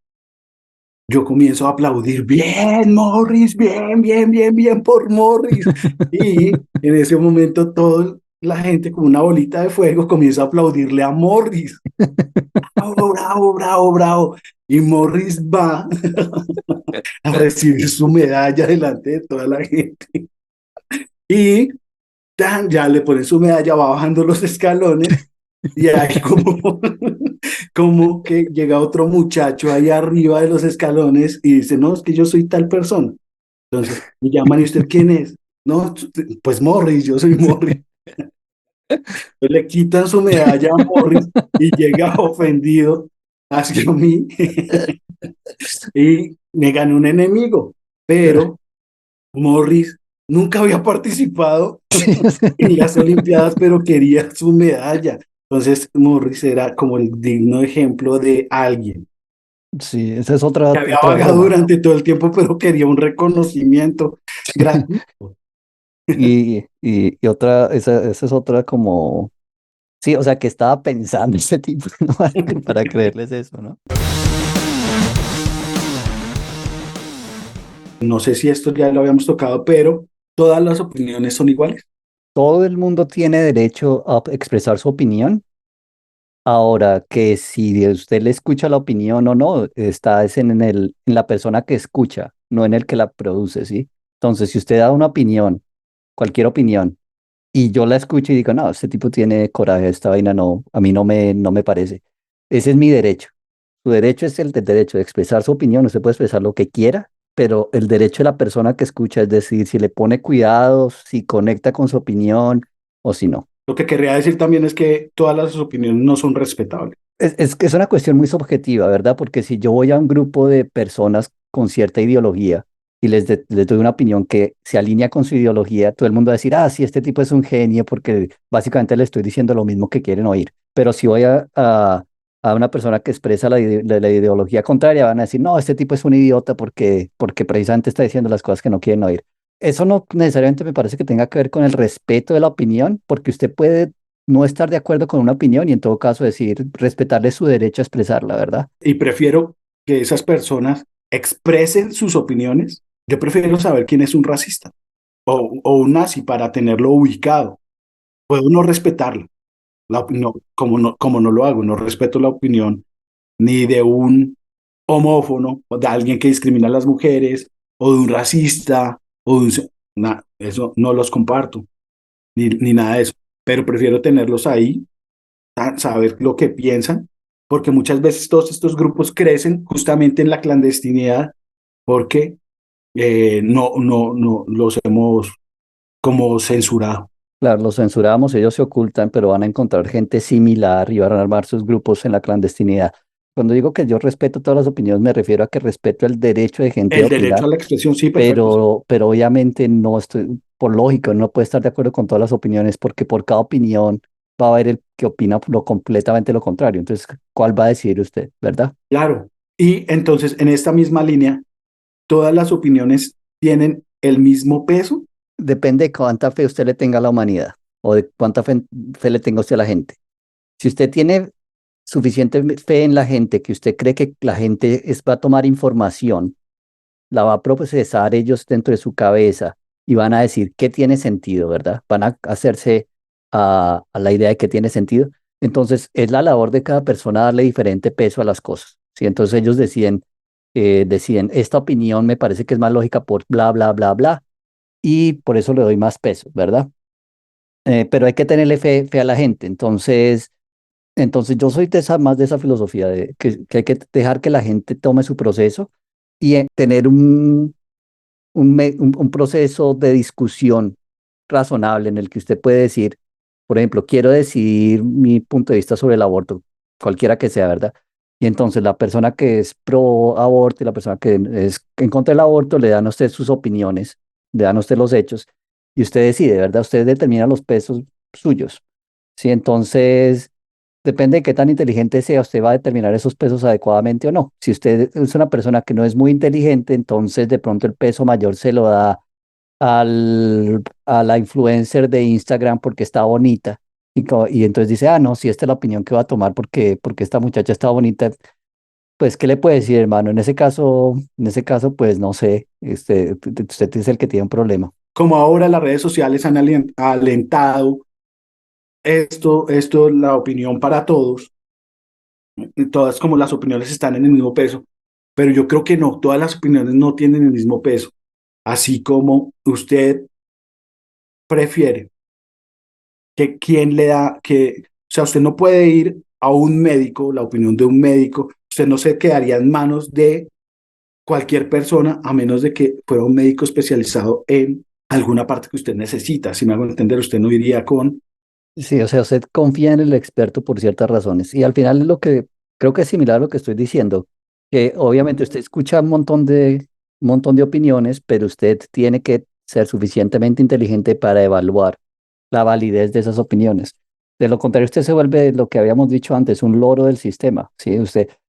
yo comienzo a aplaudir, bien, Morris, bien, bien, bien, bien por Morris. Y en ese momento toda la gente con una bolita de fuego comienza a aplaudirle a Morris. Bravo, bravo, bravo, bravo. Y Morris va a recibir su medalla delante de toda la gente. Y ya le ponen su medalla, va bajando los escalones y hay como que llega otro muchacho ahí arriba de los escalones y dice, no, es que yo soy tal persona. Entonces me llaman, ¿y usted quién es? No, pues Morris, yo soy Morris. Entonces le quitan su medalla a Morris y llega ofendido hacia mí y me ganó un enemigo. Pero Morris nunca había participado en las Olimpiadas, pero quería su medalla. Entonces, Morris era como el digno ejemplo de alguien Sí, esa es otra, que había otra vagado broma. durante todo el tiempo, pero quería un reconocimiento gratuito. Y otra, esa es otra como, sí, o sea, que estaba pensando ese tipo, ¿no? Para creerles eso, ¿no? No sé si esto ya lo habíamos tocado, pero todas las opiniones son iguales. Todo el mundo tiene derecho a expresar su opinión. Ahora, que si usted le escucha la opinión o no, está es en la persona que escucha, no en el que la produce, ¿sí? Entonces, si usted da una opinión, cualquier opinión, y yo la escucho y digo, no, este tipo tiene coraje, esta vaina no, a mí no me parece. Ese es mi derecho. Su derecho es el del derecho de expresar su opinión, usted puede expresar lo que quiera, pero el derecho de la persona que escucha, es decir, si le pone cuidados, si conecta con su opinión o si no. Lo que querría decir también es que todas las opiniones no son respetables. Es una cuestión muy subjetiva, ¿verdad? Porque si yo voy a un grupo de personas con cierta ideología y les doy una opinión que se alinea con su ideología, todo el mundo va a decir, ah, sí, este tipo es un genio porque básicamente le estoy diciendo lo mismo que quieren oír. Pero si voy a una persona que expresa la ideología contraria, van a decir, no, este tipo es un idiota porque precisamente está diciendo las cosas que no quieren oír. Eso no necesariamente me parece que tenga que ver con el respeto de la opinión, porque usted puede no estar de acuerdo con una opinión y en todo caso decir, respetarle su derecho a expresarla, ¿verdad? Y prefiero que esas personas expresen sus opiniones. Yo prefiero saber quién es un racista o un nazi para tenerlo ubicado. Puedo no respetarlo, como no lo hago, no respeto la opinión ni de un homófono, o de alguien que discrimina a las mujeres, o de un racista, o de un... eso no los comparto, ni nada de eso. Pero prefiero tenerlos ahí, saber lo que piensan, porque muchas veces todos estos grupos crecen justamente en la clandestinidad, porque no los hemos como censurado. Claro, los censuramos, ellos se ocultan, pero van a encontrar gente similar y van a armar sus grupos en la clandestinidad. Cuando digo que yo respeto todas las opiniones, me refiero a que respeto el derecho de gente a El derecho opinar, a la expresión, sí, perfecto. pero obviamente no estoy, por lógico, no puede estar de acuerdo con todas las opiniones porque por cada opinión va a haber el que opina completamente lo contrario. Entonces, ¿cuál va a decidir usted, verdad? Claro. Y entonces, en esta misma línea, todas las opiniones tienen el mismo peso. Depende de cuánta fe usted le tenga a la humanidad o de cuánta fe le tenga usted a la gente. Si usted tiene suficiente fe en la gente, que usted cree que la gente va a tomar información, la va a procesar ellos dentro de su cabeza y van a decir qué tiene sentido, ¿verdad? Van a hacerse a la idea de que tiene sentido. Entonces, es la labor de cada persona darle diferente peso a las cosas. ¿Sí? Entonces, ellos deciden, esta opinión me parece que es más lógica por bla, bla, bla, bla, y por eso le doy más peso, ¿verdad? Pero hay que tenerle fe a la gente. Entonces yo soy más de esa filosofía de que hay que dejar que la gente tome su proceso y tener un proceso de discusión razonable en el que usted puede decir, por ejemplo, quiero decidir mi punto de vista sobre el aborto, cualquiera que sea, ¿verdad? Y entonces la persona que es pro aborto y la persona que es en contra del aborto le dan a usted sus opiniones, le dan a usted los hechos y usted decide, ¿verdad? Usted determina los pesos suyos. Sí, entonces depende de qué tan inteligente sea, usted va a determinar esos pesos adecuadamente o no. Si usted es una persona que no es muy inteligente, entonces de pronto el peso mayor se lo da a la influencer de Instagram porque está bonita. Y entonces dice, ah, no, si esta es la opinión que va a tomar porque esta muchacha está bonita, pues, ¿qué le puede decir, hermano? En ese caso, pues, no sé, usted es el que tiene un problema. Como ahora las redes sociales han alentado la opinión para todos, todas como las opiniones están en el mismo peso, pero yo creo que no, todas las opiniones no tienen el mismo peso. Así como usted prefiere que quién le da, o sea, usted no puede ir a un médico, la opinión de un médico, usted no se quedaría en manos de cualquier persona a menos de que fuera un médico especializado en alguna parte que usted necesita. Si me hago entender, usted no iría con... Sí, o sea, usted confía en el experto por ciertas razones. Y al final es lo que creo que es similar a lo que estoy diciendo, que obviamente usted escucha un montón de opiniones, pero usted tiene que ser suficientemente inteligente para evaluar la validez de esas opiniones. De lo contrario, usted se vuelve lo que habíamos dicho antes, un loro del sistema. ¿Sí?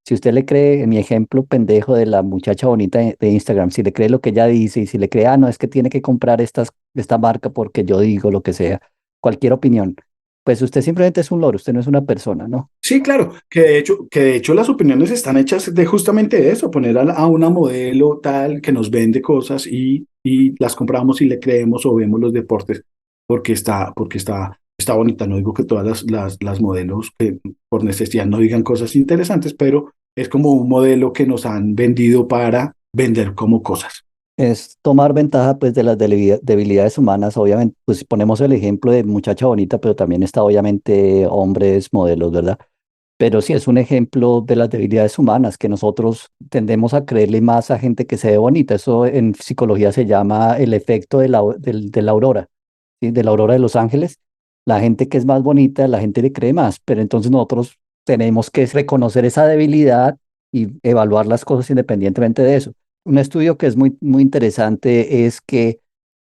Si usted le cree, en mi ejemplo pendejo de la muchacha bonita de Instagram, si le cree lo que ella dice y si le cree, ah, no, es que tiene que comprar esta marca porque yo digo lo que sea, cualquier opinión, pues usted simplemente es un loro, usted no es una persona, ¿no? Sí, claro, que de hecho las opiniones están hechas de justamente eso, poner a una modelo tal que nos vende cosas y las compramos y le creemos o vemos los deportes porque está bonita. No digo que todas las modelos que por necesidad no digan cosas interesantes, pero es como un modelo que nos han vendido para vender como cosas. Es tomar ventaja pues de las debilidades humanas, obviamente, pues ponemos el ejemplo de muchacha bonita, pero también está obviamente hombres modelos, ¿verdad? Pero sí es un ejemplo de las debilidades humanas, que nosotros tendemos a creerle más a gente que se ve bonita. Eso en psicología se llama el efecto de la aurora, ¿sí? De la aurora de Los Ángeles. La gente que es más bonita, la gente le cree más, pero entonces nosotros tenemos que reconocer esa debilidad y evaluar las cosas independientemente de eso. Un estudio que es muy, muy interesante es que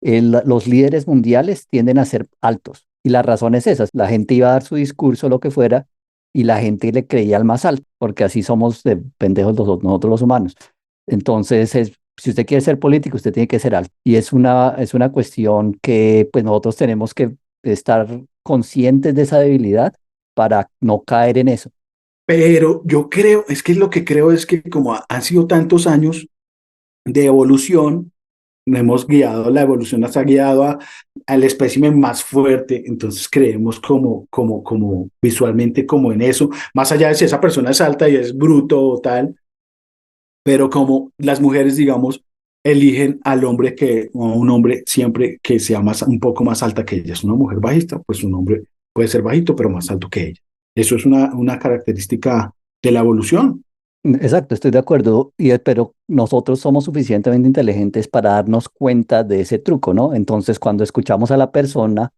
los líderes mundiales tienden a ser altos. Y la razón es esa, la gente iba a dar su discurso, lo que fuera, y la gente le creía al más alto, porque así somos de pendejos nosotros los humanos. Entonces, si usted quiere ser político, usted tiene que ser alto. Y es una cuestión que pues nosotros tenemos que estar conscientes de esa debilidad para no caer en eso. Pero yo creo, es que lo que creo es que como han sido tantos años de evolución, la evolución nos ha guiado al espécimen más fuerte, entonces creemos como visualmente como en eso, más allá de si esa persona es alta y es bruto o tal, pero como las mujeres, digamos, eligen al hombre o a un hombre siempre que sea un poco más alta que ella. Es una mujer bajista, pues un hombre puede ser bajito, pero más alto que ella. Eso es una característica de la evolución. Exacto, estoy de acuerdo, pero nosotros somos suficientemente inteligentes para darnos cuenta de ese truco, ¿no? Entonces, cuando escuchamos a la persona,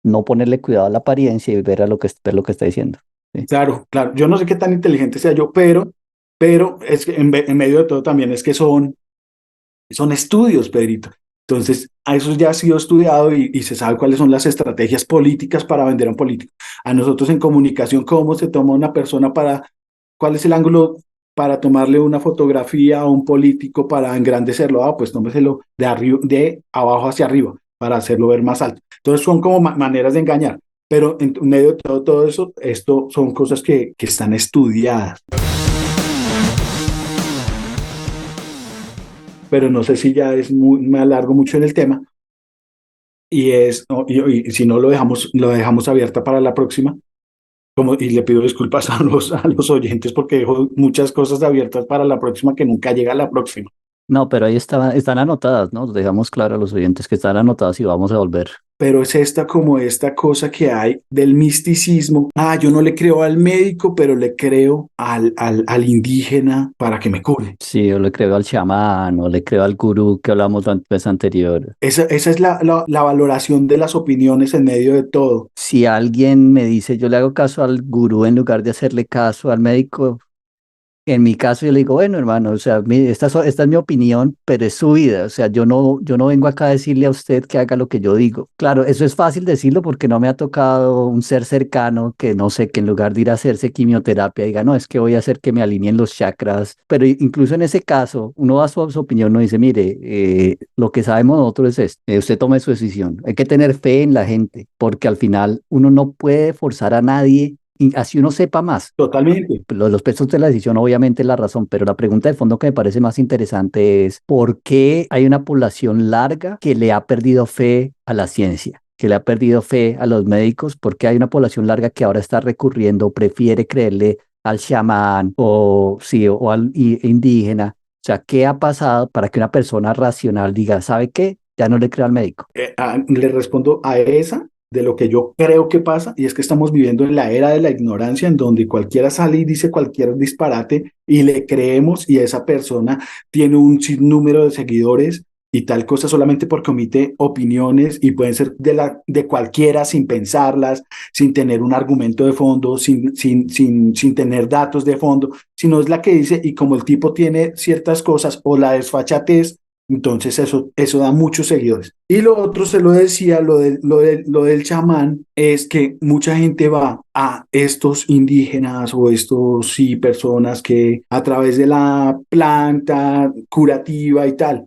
no ponerle cuidado a la apariencia y ver lo que está diciendo. ¿Sí? Claro, claro. Yo no sé qué tan inteligente sea yo, pero es que en medio de todo también es que son estudios, Pedrito. Entonces, a eso ya ha sido estudiado y se sabe cuáles son las estrategias políticas para vender a un político. A nosotros en comunicación, cómo se toma una persona cuál es el ángulo para tomarle una fotografía a un político para engrandecerlo. Ah, pues tómeselo de abajo hacia arriba para hacerlo ver más alto. Entonces, son como maneras de engañar. Pero en medio de todo eso, esto son cosas que están estudiadas. Pero no sé si ya me alargo mucho en el tema y si no lo dejamos abierta para la próxima, y le pido disculpas a los oyentes porque dejo muchas cosas abiertas para la próxima que nunca llega a la próxima. No, pero ahí están anotadas, ¿no? Dejamos claro a los oyentes que están anotadas y vamos a volver. Pero es como esta cosa que hay del misticismo. Ah, yo no le creo al médico, pero le creo al indígena para que me cure. Sí, yo le creo al chamán o le creo al gurú que hablamos la vez anterior. Esa es la valoración de las opiniones en medio de todo. Si alguien me dice, yo le hago caso al gurú en lugar de hacerle caso al médico, en mi caso yo le digo, bueno, hermano, o sea, esta es mi opinión, pero es su vida. O sea, yo no vengo acá a decirle a usted que haga lo que yo digo. Claro, eso es fácil decirlo porque no me ha tocado un ser cercano que no sé, que en lugar de ir a hacerse quimioterapia diga, no, es que voy a hacer que me alineen los chakras. Pero incluso en ese caso, uno da su opinión, no dice, mire, lo que sabemos nosotros es esto, usted tome su decisión. Hay que tener fe en la gente porque al final uno no puede forzar a nadie y así uno sepa más. Totalmente. Lo de los pesos de la decisión obviamente es la razón, pero la pregunta de fondo que me parece más interesante es ¿por qué hay una población larga que le ha perdido fe a la ciencia, que le ha perdido fe a los médicos? ¿Por qué hay una población larga que ahora está recurriendo, prefiere creerle al chamán o, sí, o al indígena? O sea, ¿qué ha pasado para que una persona racional diga, ¿sabe qué? Ya no le creo al médico. Le respondo a esa de lo que yo creo que pasa, y es que estamos viviendo en la era de la ignorancia, en donde cualquiera sale y dice cualquier disparate y le creemos, y esa persona tiene un sinnúmero de seguidores y tal cosa solamente porque omite opiniones y pueden ser de cualquiera sin pensarlas, sin tener un argumento de fondo, sin tener datos de fondo, sino es la que dice, y como el tipo tiene ciertas cosas o la desfachatez, Entonces eso da muchos seguidores. Y lo otro, se lo decía, lo del chamán, es que mucha gente va a estos indígenas o estos, sí, personas que a través de la planta curativa y tal,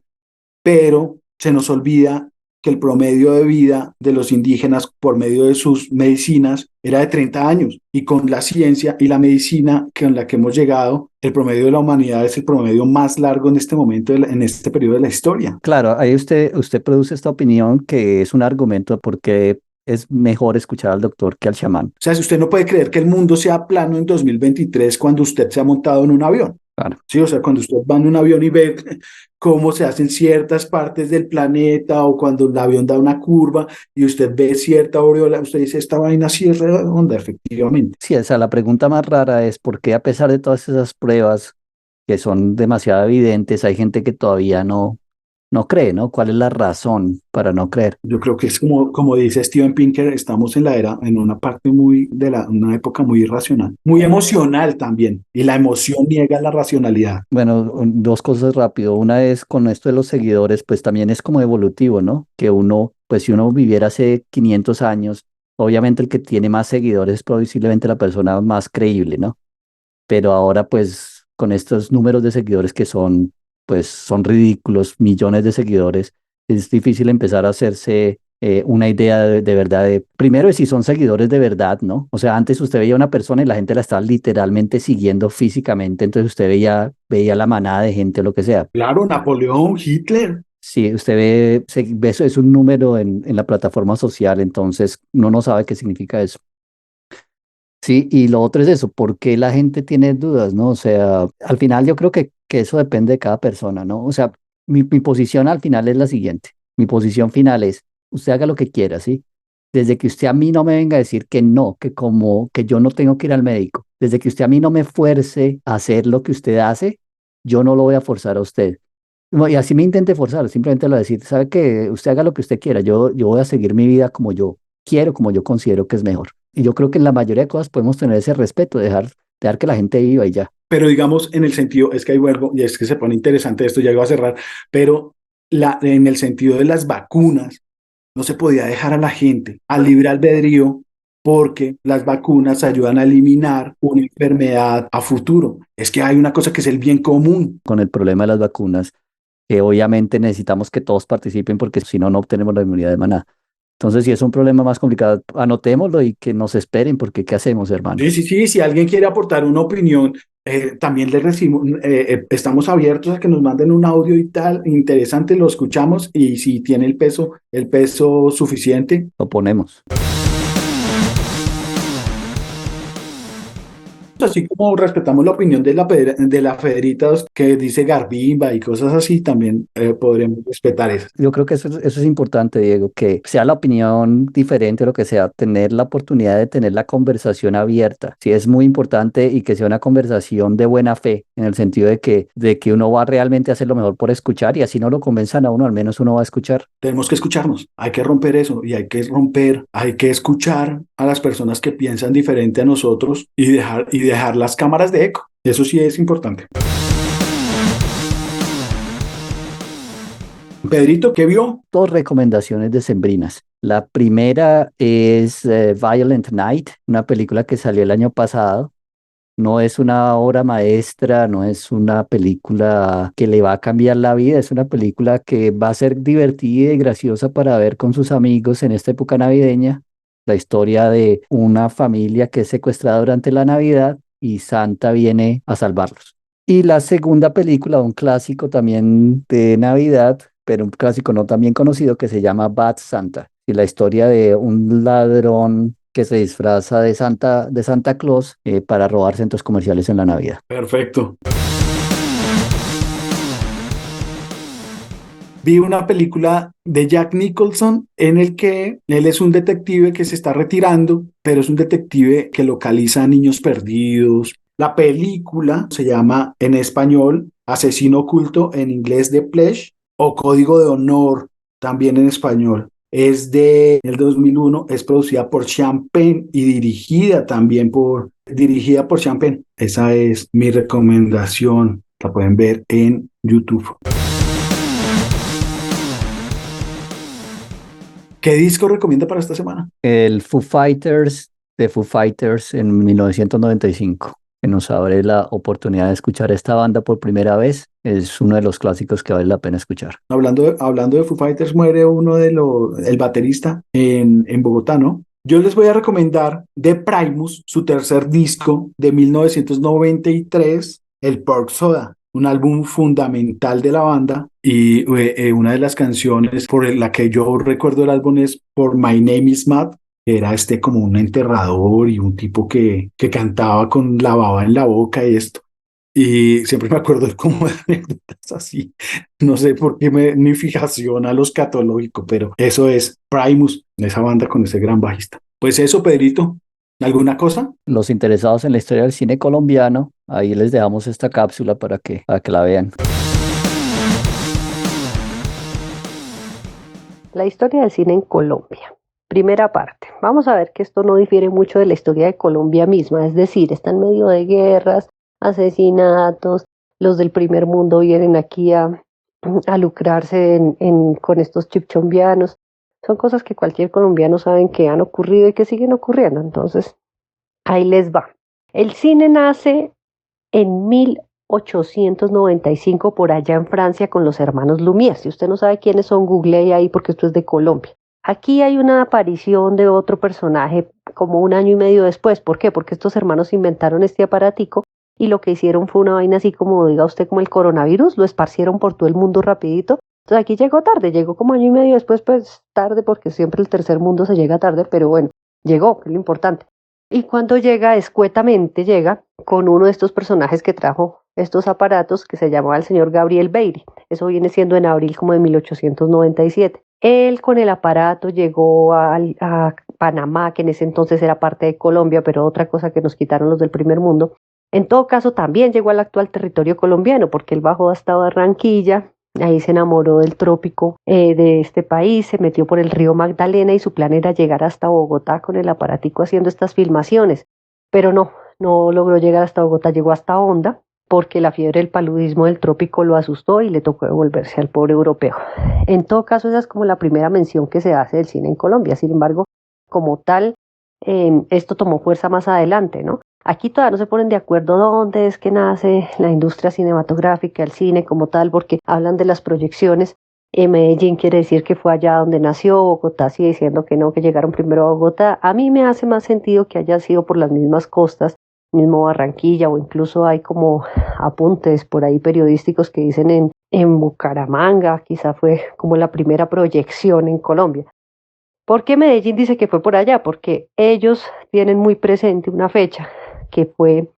pero se nos olvida que el promedio de vida de los indígenas por medio de sus medicinas era de 30 años, y con la ciencia y la medicina con la que hemos llegado, el promedio de la humanidad es el promedio más largo en este momento, en este periodo de la historia. Claro, ahí usted produce esta opinión que es un argumento de por qué es mejor escuchar al doctor que al chamán. O sea, si usted no puede creer que el mundo sea plano en 2023 cuando usted se ha montado en un avión. Claro. Sí, o sea, cuando usted va en un avión y ve cómo se hacen ciertas partes del planeta, o cuando el avión da una curva y usted ve cierta aureola, usted dice, esta vaina sí es redonda, efectivamente. Sí, o sea, la pregunta más rara es por qué, a pesar de todas esas pruebas que son demasiado evidentes, hay gente que todavía no cree, ¿no? ¿Cuál es la razón para no creer? Yo creo que es como dice Steven Pinker, estamos en una parte una época muy irracional, muy emocional también, y la emoción niega la racionalidad. Bueno, dos cosas rápido. Una es con esto de los seguidores, pues también es como evolutivo, ¿no? Que uno, pues si uno viviera hace 500 años, obviamente el que tiene más seguidores es posiblemente la persona más creíble, ¿no? Pero ahora, pues con estos números de seguidores que son, pues son ridículos, millones de seguidores, es difícil empezar a hacerse una idea de verdad, primero de si son seguidores de verdad, ¿no? O sea, antes usted veía una persona y la gente la estaba literalmente siguiendo físicamente, entonces usted veía la manada de gente o lo que sea. Claro, Napoleón, Hitler. Sí, usted ve eso, es un número en la plataforma social, entonces uno no sabe qué significa eso. Sí, y lo otro es eso, ¿por qué la gente tiene dudas, no? O sea, al final yo creo que eso depende de cada persona, ¿no? O sea, mi posición al final es la siguiente. Mi posición final es, usted haga lo que quiera, ¿sí? Desde que usted a mí no me venga a decir que no, que yo no tengo que ir al médico, desde que usted a mí no me fuerce a hacer lo que usted hace, yo no lo voy a forzar a usted. No, y así me intente forzar, simplemente lo voy a decir, sabe que usted haga lo que usted quiera, yo voy a seguir mi vida como yo quiero, como yo considero que es mejor. Y yo creo que en la mayoría de cosas podemos tener ese respeto, dejar que la gente viva y ya. Pero digamos, en el sentido, es que hay algo, y es que se pone interesante esto, ya iba a cerrar, pero en el sentido de las vacunas, no se podía dejar a la gente al libre albedrío, porque las vacunas ayudan a eliminar una enfermedad a futuro. Es que hay una cosa que es el bien común. Con el problema de las vacunas, que obviamente necesitamos que todos participen porque si no, no obtenemos la inmunidad de manada. Entonces, si es un problema más complicado, anotémoslo y que nos esperen, porque ¿qué hacemos, hermano? Sí, si alguien quiere aportar una opinión, también le recibimos, estamos abiertos a que nos manden un audio y tal, interesante, lo escuchamos, y si tiene el peso suficiente. Lo ponemos. Así como respetamos la opinión de la Federita que dice Garbimba y cosas así, también podremos respetar eso. Yo creo que eso es importante, Diego, que sea la opinión diferente o lo que sea, tener la oportunidad de tener la conversación abierta. Sí, es muy importante, y que sea una conversación de buena fe, en el sentido de que uno va realmente a hacer lo mejor por escuchar, y así no lo convenzan a uno, al menos uno va a escuchar. Tenemos que escucharnos, hay que romper eso, y hay que escuchar a las personas que piensan diferente a nosotros, y dejar las cámaras de eco. Eso sí es importante. Pedrito, ¿qué vio? Dos recomendaciones decembrinas. La primera es Violent Night, una película que salió el año pasado. No es una obra maestra, no es una película que le va a cambiar la vida, es una película que va a ser divertida y graciosa para ver con sus amigos en esta época navideña. La historia de una familia que es secuestrada durante la Navidad y Santa viene a salvarlos. Y la segunda película, un clásico también de Navidad, pero un clásico no tan bien conocido, que se llama Bad Santa, y la historia de un ladrón que se disfraza de Santa Claus para robar centros comerciales en la Navidad. Perfecto. Vi una película de Jack Nicholson en el que él es un detective que se está retirando, pero es un detective que localiza a niños perdidos. La película se llama en español Asesino Oculto, en inglés The Pledge, o Código de Honor, también en español. Es de el 2001, es producida por Sean Penn y dirigida por Sean Penn. Esa es mi recomendación, la pueden ver en YouTube. ¿Qué disco recomienda para esta semana? El Foo Fighters de Foo Fighters en 1995, que nos abre la oportunidad de escuchar esta banda por primera vez. Es uno de los clásicos que vale la pena escuchar. Hablando de Foo Fighters, muere el baterista en Bogotá, ¿no? Yo les voy a recomendar de Primus, su tercer disco de 1993, el Pork Soda, un álbum fundamental de la banda, y una de las canciones por la que yo recuerdo el álbum es por My Name is Matt, que era como un enterrador y un tipo que cantaba con la baba en la boca y esto. Y siempre me acuerdo como de anécdotas así. No sé por qué mi fijación a lo escatológico, pero eso es Primus, esa banda con ese gran bajista. Pues eso, Pedrito. ¿Alguna cosa? Los interesados en la historia del cine colombiano, ahí les dejamos esta cápsula para que la vean. La historia del cine en Colombia. Primera parte. Vamos a ver que esto no difiere mucho de la historia de Colombia misma, es decir, está en medio de guerras, asesinatos, los del primer mundo vienen aquí a lucrarse con estos chipchombianos. Son cosas que cualquier colombiano sabe que han ocurrido y que siguen ocurriendo. Entonces, ahí les va. El cine nace en 1895 por allá en Francia con los hermanos Lumière. Si usted no sabe quiénes son, googlee ahí porque esto es de Colombia. Aquí hay una aparición de otro personaje como un año y medio después. ¿Por qué? Porque estos hermanos inventaron este aparatico y lo que hicieron fue una vaina así como, diga usted, como el coronavirus, lo esparcieron por todo el mundo rapidito. Entonces aquí llegó tarde, llegó como año y medio después, pues tarde, porque siempre el tercer mundo se llega tarde, pero bueno, llegó, que es lo importante. Y cuando llega, escuetamente llega con uno de estos personajes que trajo estos aparatos, que se llamaba el señor Gabriel Beiri. Eso viene siendo en abril como de 1897. Él con el aparato llegó a Panamá, que en ese entonces era parte de Colombia, pero otra cosa que nos quitaron los del primer mundo. En todo caso, también llegó al actual territorio colombiano, porque él bajó hasta Barranquilla, ahí se enamoró del trópico de este país, se metió por el río Magdalena y su plan era llegar hasta Bogotá con el aparatico haciendo estas filmaciones. Pero no logró llegar hasta Bogotá, llegó hasta Honda, porque la fiebre del paludismo del trópico lo asustó y le tocó devolverse al pobre europeo. En todo caso, esa es como la primera mención que se hace del cine en Colombia. Sin embargo, como tal, esto tomó fuerza más adelante, ¿no? Aquí todavía no se ponen de acuerdo dónde es que nace la industria cinematográfica, el cine como tal, porque hablan de las proyecciones. Medellín quiere decir que fue allá donde nació, Bogotá sigue diciendo que no, que llegaron primero a Bogotá. A mí me hace más sentido que haya sido por las mismas costas, mismo Barranquilla, o incluso hay como apuntes por ahí periodísticos que dicen en Bucaramanga, quizá fue como la primera proyección en Colombia. ¿Por qué Medellín dice que fue por allá? Porque ellos tienen muy presente una fecha que fue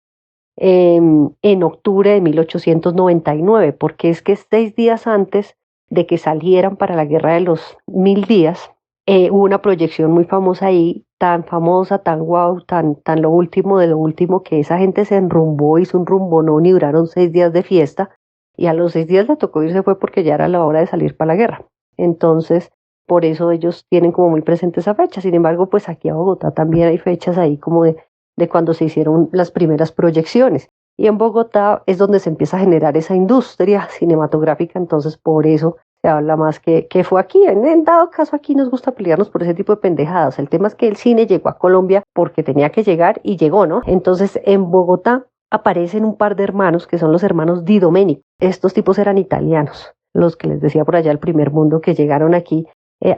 en octubre de 1899, porque es que 6 días antes de que salieran para la guerra de los 1000 días, hubo una proyección muy famosa ahí, tan famosa, tan guau, tan lo último de lo último, que esa gente se enrumbó, hizo un rumbonón y duraron 6 días de fiesta, y a los 6 días le tocó irse fue porque ya era la hora de salir para la guerra. Entonces, por eso ellos tienen como muy presente esa fecha. Sin embargo, pues aquí a Bogotá también hay fechas ahí como de cuando se hicieron las primeras proyecciones. Y en Bogotá es donde se empieza a generar esa industria cinematográfica, entonces por eso se habla más que fue aquí. En dado caso, aquí nos gusta pelearnos por ese tipo de pendejadas. El tema es que el cine llegó a Colombia porque tenía que llegar y llegó, ¿no? Entonces en Bogotá aparecen un par de hermanos que son los hermanos Di Domenico. Estos tipos eran italianos, los que les decía por allá el primer mundo que llegaron aquí.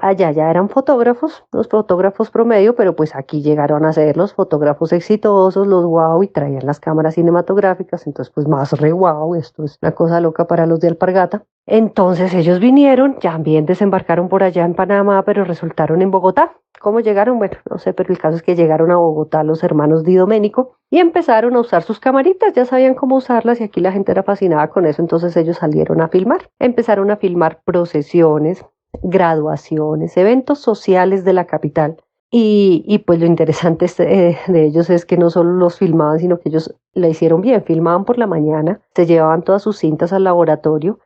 Allá ya eran fotógrafos, los fotógrafos promedio, pero pues aquí llegaron a ser los fotógrafos exitosos, los guau, y traían las cámaras cinematográficas, entonces pues más re guau, esto es una cosa loca para los de Alpargata. Entonces ellos vinieron, también desembarcaron por allá en Panamá, pero resultaron en Bogotá. ¿Cómo llegaron? Bueno, no sé, pero el caso es que llegaron a Bogotá los hermanos Di Domenico y empezaron a usar sus camaritas, ya sabían cómo usarlas y aquí la gente era fascinada con eso, entonces ellos salieron a filmar, empezaron a filmar procesiones, graduaciones, eventos sociales de la capital y pues lo interesante de ellos es que no solo los filmaban, sino que ellos la hicieron bien, filmaban por la mañana, se llevaban todas sus cintas al laboratorio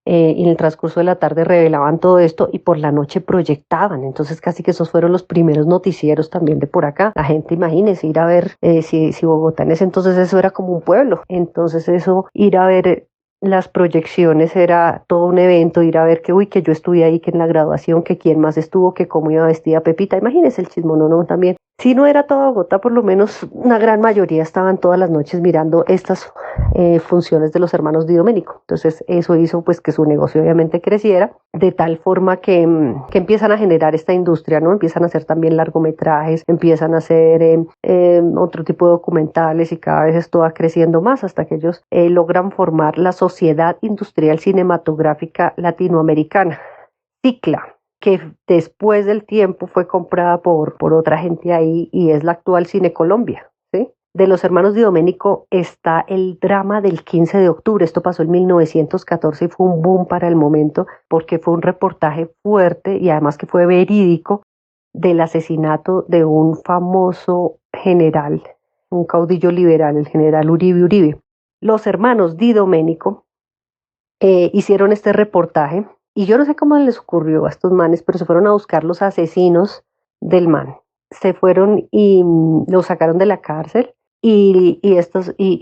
y en el transcurso de la tarde revelaban todo esto y por la noche proyectaban, entonces casi que esos fueron los primeros noticieros también de por acá. La gente, imagínese, ir a ver si Bogotá en ese entonces eso era como un pueblo, entonces eso, ir a ver las proyecciones era todo un evento, ir a ver que, uy, que yo estuve ahí, que en la graduación, que quién más estuvo, que cómo iba vestida Pepita. Imagínense el chismononón también. Si no era toda Bogotá, por lo menos una gran mayoría estaban todas las noches mirando estas funciones de los hermanos Di Domenico. Entonces eso hizo pues que su negocio obviamente creciera, de tal forma que empiezan a generar esta industria, ¿no? Empiezan a hacer también largometrajes, empiezan a hacer otro tipo de documentales y cada vez esto va creciendo más hasta que ellos logran formar la Sociedad Industrial Cinematográfica Latinoamericana, SICLA, que después del tiempo fue comprada por otra gente ahí y es la actual Cine Colombia, ¿sí? De los hermanos Di Domenico está el drama del 15 de octubre. Esto pasó en 1914 y fue un boom para el momento porque fue un reportaje fuerte y además que fue verídico del asesinato de un famoso general, un caudillo liberal, el general Uribe Uribe. Los hermanos Di Domenico hicieron este reportaje y yo no sé cómo les ocurrió a estos manes, pero se fueron a buscar los asesinos del man. Se fueron y los sacaron de la cárcel y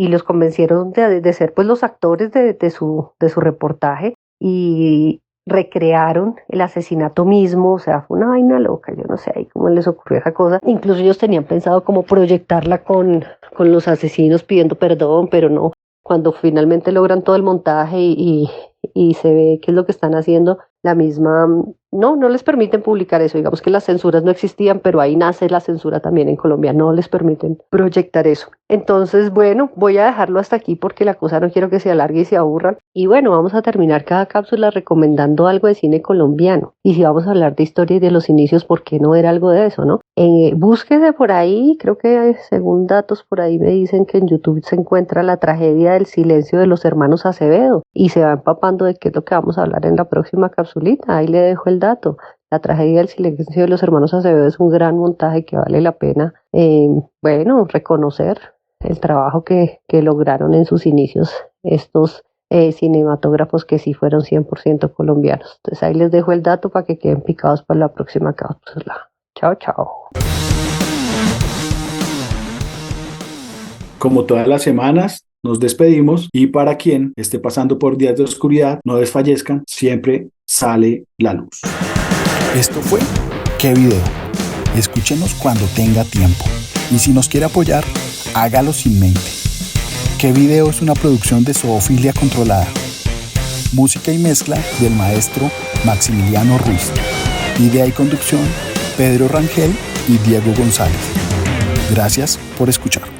los convencieron de ser pues los actores de su reportaje y recrearon el asesinato mismo. O sea, fue una vaina loca, yo no sé ahí cómo les ocurrió esa cosa. Incluso ellos tenían pensado como proyectarla con los asesinos pidiendo perdón, pero no. Cuando finalmente logran todo el montaje y se ve qué es lo que están haciendo, la misma, no les permiten publicar eso. Digamos que las censuras no existían, pero ahí nace la censura también en Colombia, no les permiten proyectar eso. Entonces, bueno, voy a dejarlo hasta aquí porque la cosa no quiero que se alargue y se aburran. Y bueno, vamos a terminar cada cápsula recomendando algo de cine colombiano. Y si vamos a hablar de historia y de los inicios, ¿por qué no ver algo de eso, no? Búsquese por ahí, creo que según datos por ahí me dicen que en YouTube se encuentra la tragedia del silencio de los hermanos Acevedo y se va empapando de qué es lo que vamos a hablar en la próxima capsulita. Ahí le dejo el dato. La tragedia del silencio de los hermanos Acevedo es un gran montaje que vale la pena, reconocer el trabajo que lograron en sus inicios estos cinematógrafos que sí fueron 100% colombianos. Entonces ahí les dejo el dato para que queden picados para la próxima cápsula. Chao, chao. Como todas las semanas, nos despedimos y para quien esté pasando por días de oscuridad, no desfallezcan, siempre sale la luz. Esto fue ¿Qué video? Escúchenos cuando tenga tiempo. Y si nos quiere apoyar, hágalo sin mente. ¿Qué video? Es una producción de Zoofilia Controlada. Música y mezcla del maestro Maximiliano Ruiz. Idea y conducción, Pedro Rangel y Diego González. Gracias por escuchar.